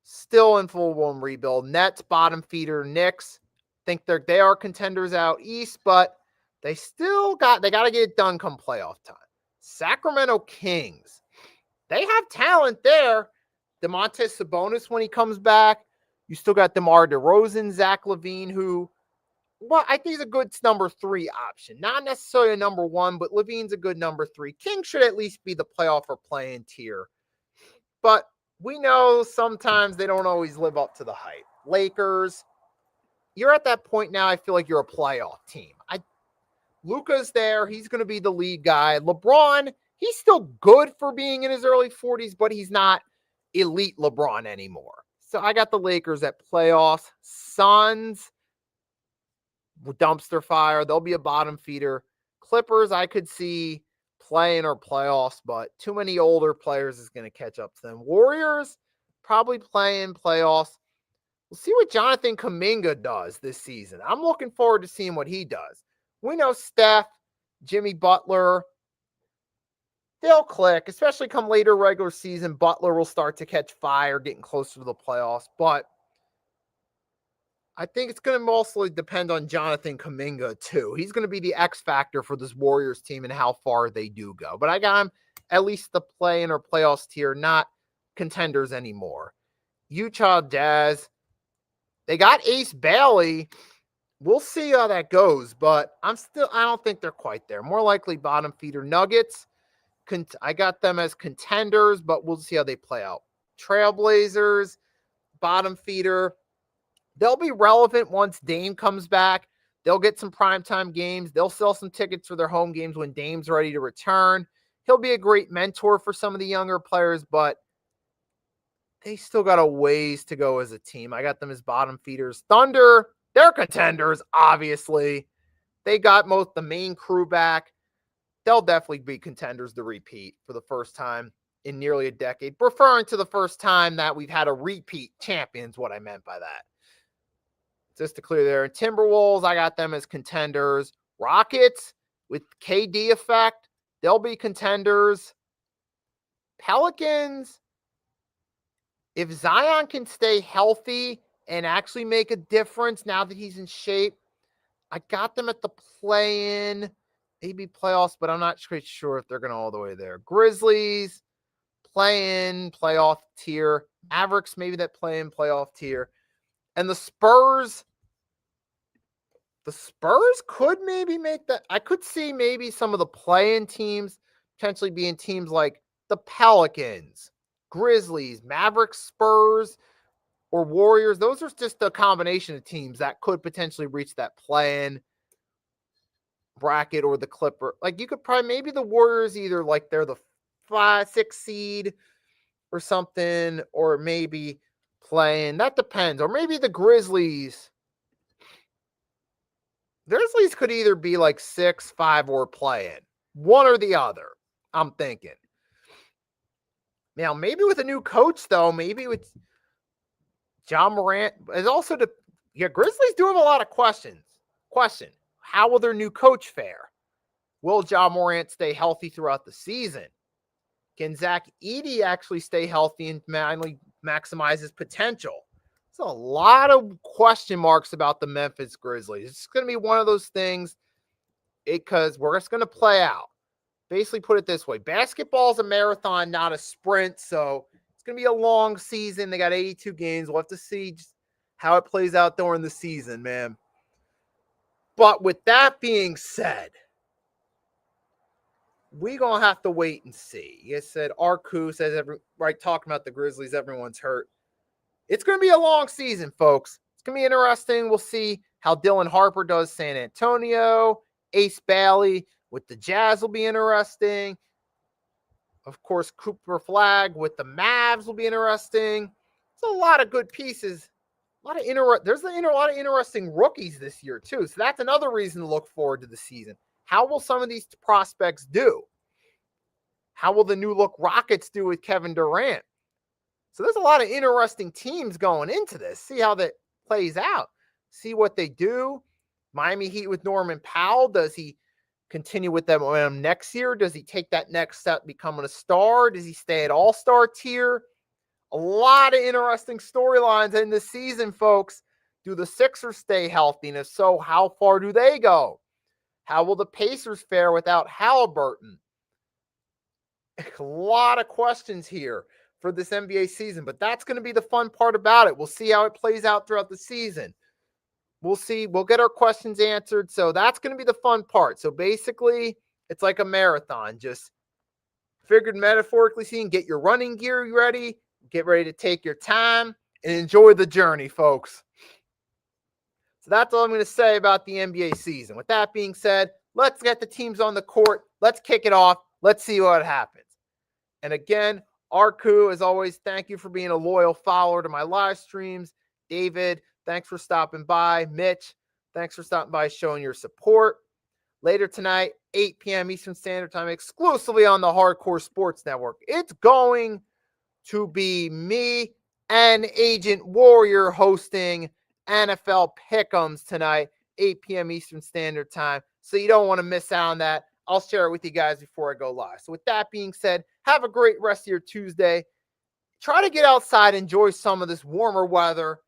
still in full-blown rebuild. Nets, bottom feeder. Knicks, think they are contenders out east, but they got to get it done come playoff time. Sacramento Kings, they have talent there. Domantas Sabonis when he comes back. You still got DeMar DeRozan, Zach LaVine, who, well, I think he's a good number 3 option. Not necessarily a number 1, but LaVine's a good number 3. Kings should at least be the playoff or play-in tier. But we know sometimes they don't always live up to the hype. Lakers, you're at that point now, I feel like you're a playoff team. Luka's there. He's going to be the lead guy. LeBron, he's still good for being in his early 40s, but he's not elite LeBron anymore. So I got the Lakers at playoffs. Suns, dumpster fire. They'll be a bottom feeder. Clippers, I could see play-in or playoffs, but too many older players is going to catch up to them. Warriors, probably play-in, playoffs. We'll see what Jonathan Kuminga does this season. I'm looking forward to seeing what he does. We know Steph, Jimmy Butler, they'll click, especially come later regular season. Butler will start to catch fire, getting closer to the playoffs. But I think it's going to mostly depend on Jonathan Kuminga, too. He's going to be the X factor for this Warriors team and how far they do go. But I got him at least the play-in or playoffs tier, not contenders anymore. Utah Jazz, they got Ace Bailey. We'll see how that goes, but I don't think they're quite there. More likely bottom feeder. Nuggets, I got them as contenders, but we'll see how they play out. Trailblazers, bottom feeder. They'll be relevant once Dame comes back. They'll get some primetime games. They'll sell some tickets for their home games when Dame's ready to return. He'll be a great mentor for some of the younger players, but they still got a ways to go as a team. I got them as bottom feeders. Thunder, they're contenders, obviously. They got the main crew back. They'll definitely be contenders to repeat for the first time in nearly a decade. Referring to the first time that we've had a repeat champion is what I meant by that. Just to clear there. Timberwolves, I got them as contenders. Rockets, with KD effect, they'll be contenders. Pelicans, if Zion can stay healthy and actually make a difference now that he's in shape, I got them at the play-in, maybe playoffs, but I'm not quite sure if they're going all the way there. Grizzlies, play-in, playoff tier. Mavericks, maybe that play-in, playoff tier. And the Spurs could maybe make that. I could see maybe some of the play-in teams potentially being teams like the Pelicans Grizzlies, Mavericks, Spurs, or Warriors. Those are just a combination of teams that could potentially reach that play-in bracket, or the Clipper. Like, you could probably, maybe the Warriors, either like they're the 5-6 seed or something, or maybe playing. That depends. Or maybe the Grizzlies. Grizzlies could either be like 6-5 or playing. One or the other, I'm thinking. Now, maybe with a new coach, though, maybe with John Morant, is also Grizzlies do have a lot of questions. How will their new coach fare? Will John Morant stay healthy throughout the season? Can Zach Edey actually stay healthy and maximize his potential? There's a lot of question marks about the Memphis Grizzlies. It's going to be one of those things because we're just going to play out. Basically, put it this way. Basketball is a marathon, not a sprint, so it's going to be a long season. They got 82 games. We'll have to see just how it plays out during the season, man. But with that being said, we're going to have to wait and see. Like I said, Arku says, talking about the Grizzlies, everyone's hurt. It's going to be a long season, folks. It's going to be interesting. We'll see how Dylan Harper does San Antonio. Ace Bailey with the Jazz will be interesting. Of course, Cooper Flag with the Mavs will be interesting. There's a lot of good pieces. There's a lot of interesting rookies this year, too. So that's another reason to look forward to the season. How will some of these prospects do? How will the new look Rockets do with Kevin Durant? So there's a lot of interesting teams going into this. See how that plays out. See what they do. Miami Heat with Norman Powell. Does he continue with that momentum next year? Does he take that next step becoming a star? Does he stay at all-star tier? A lot of interesting storylines in this season, folks. Do the Sixers stay healthy? And if so, how far do they go? How will the Pacers fare without Halliburton? A lot of questions here for this NBA season, but that's going to be the fun part about it. We'll see how it plays out throughout the season. We'll see. We'll get our questions answered. So that's going to be the fun part. So basically, it's like a marathon. Just figured metaphorically speaking, get your running gear ready, get ready to take your time, and enjoy the journey, folks. So that's all I'm going to say about the NBA season. With that being said, let's get the teams on the court. Let's kick it off. Let's see what happens. And again, Arku, as always, thank you for being a loyal follower to my live streams. David, thanks for stopping by. Mitch, thanks for stopping by, showing your support. Later tonight, 8 p.m. Eastern Standard Time, exclusively on the Hardcore Sports Network. It's going to be me and Agent Warrior hosting NFL Pick'ems tonight, 8 p.m. Eastern Standard Time. So you don't want to miss out on that. I'll share it with you guys before I go live. So with that being said, have a great rest of your Tuesday. Try to get outside, enjoy some of this warmer weather.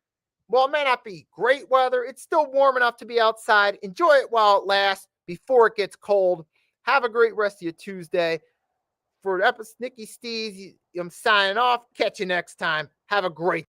Well, it may not be great weather. It's still warm enough to be outside. Enjoy it while it lasts before it gets cold. Have a great rest of your Tuesday. For Nicky Stees, I'm signing off. Catch you next time. Have a great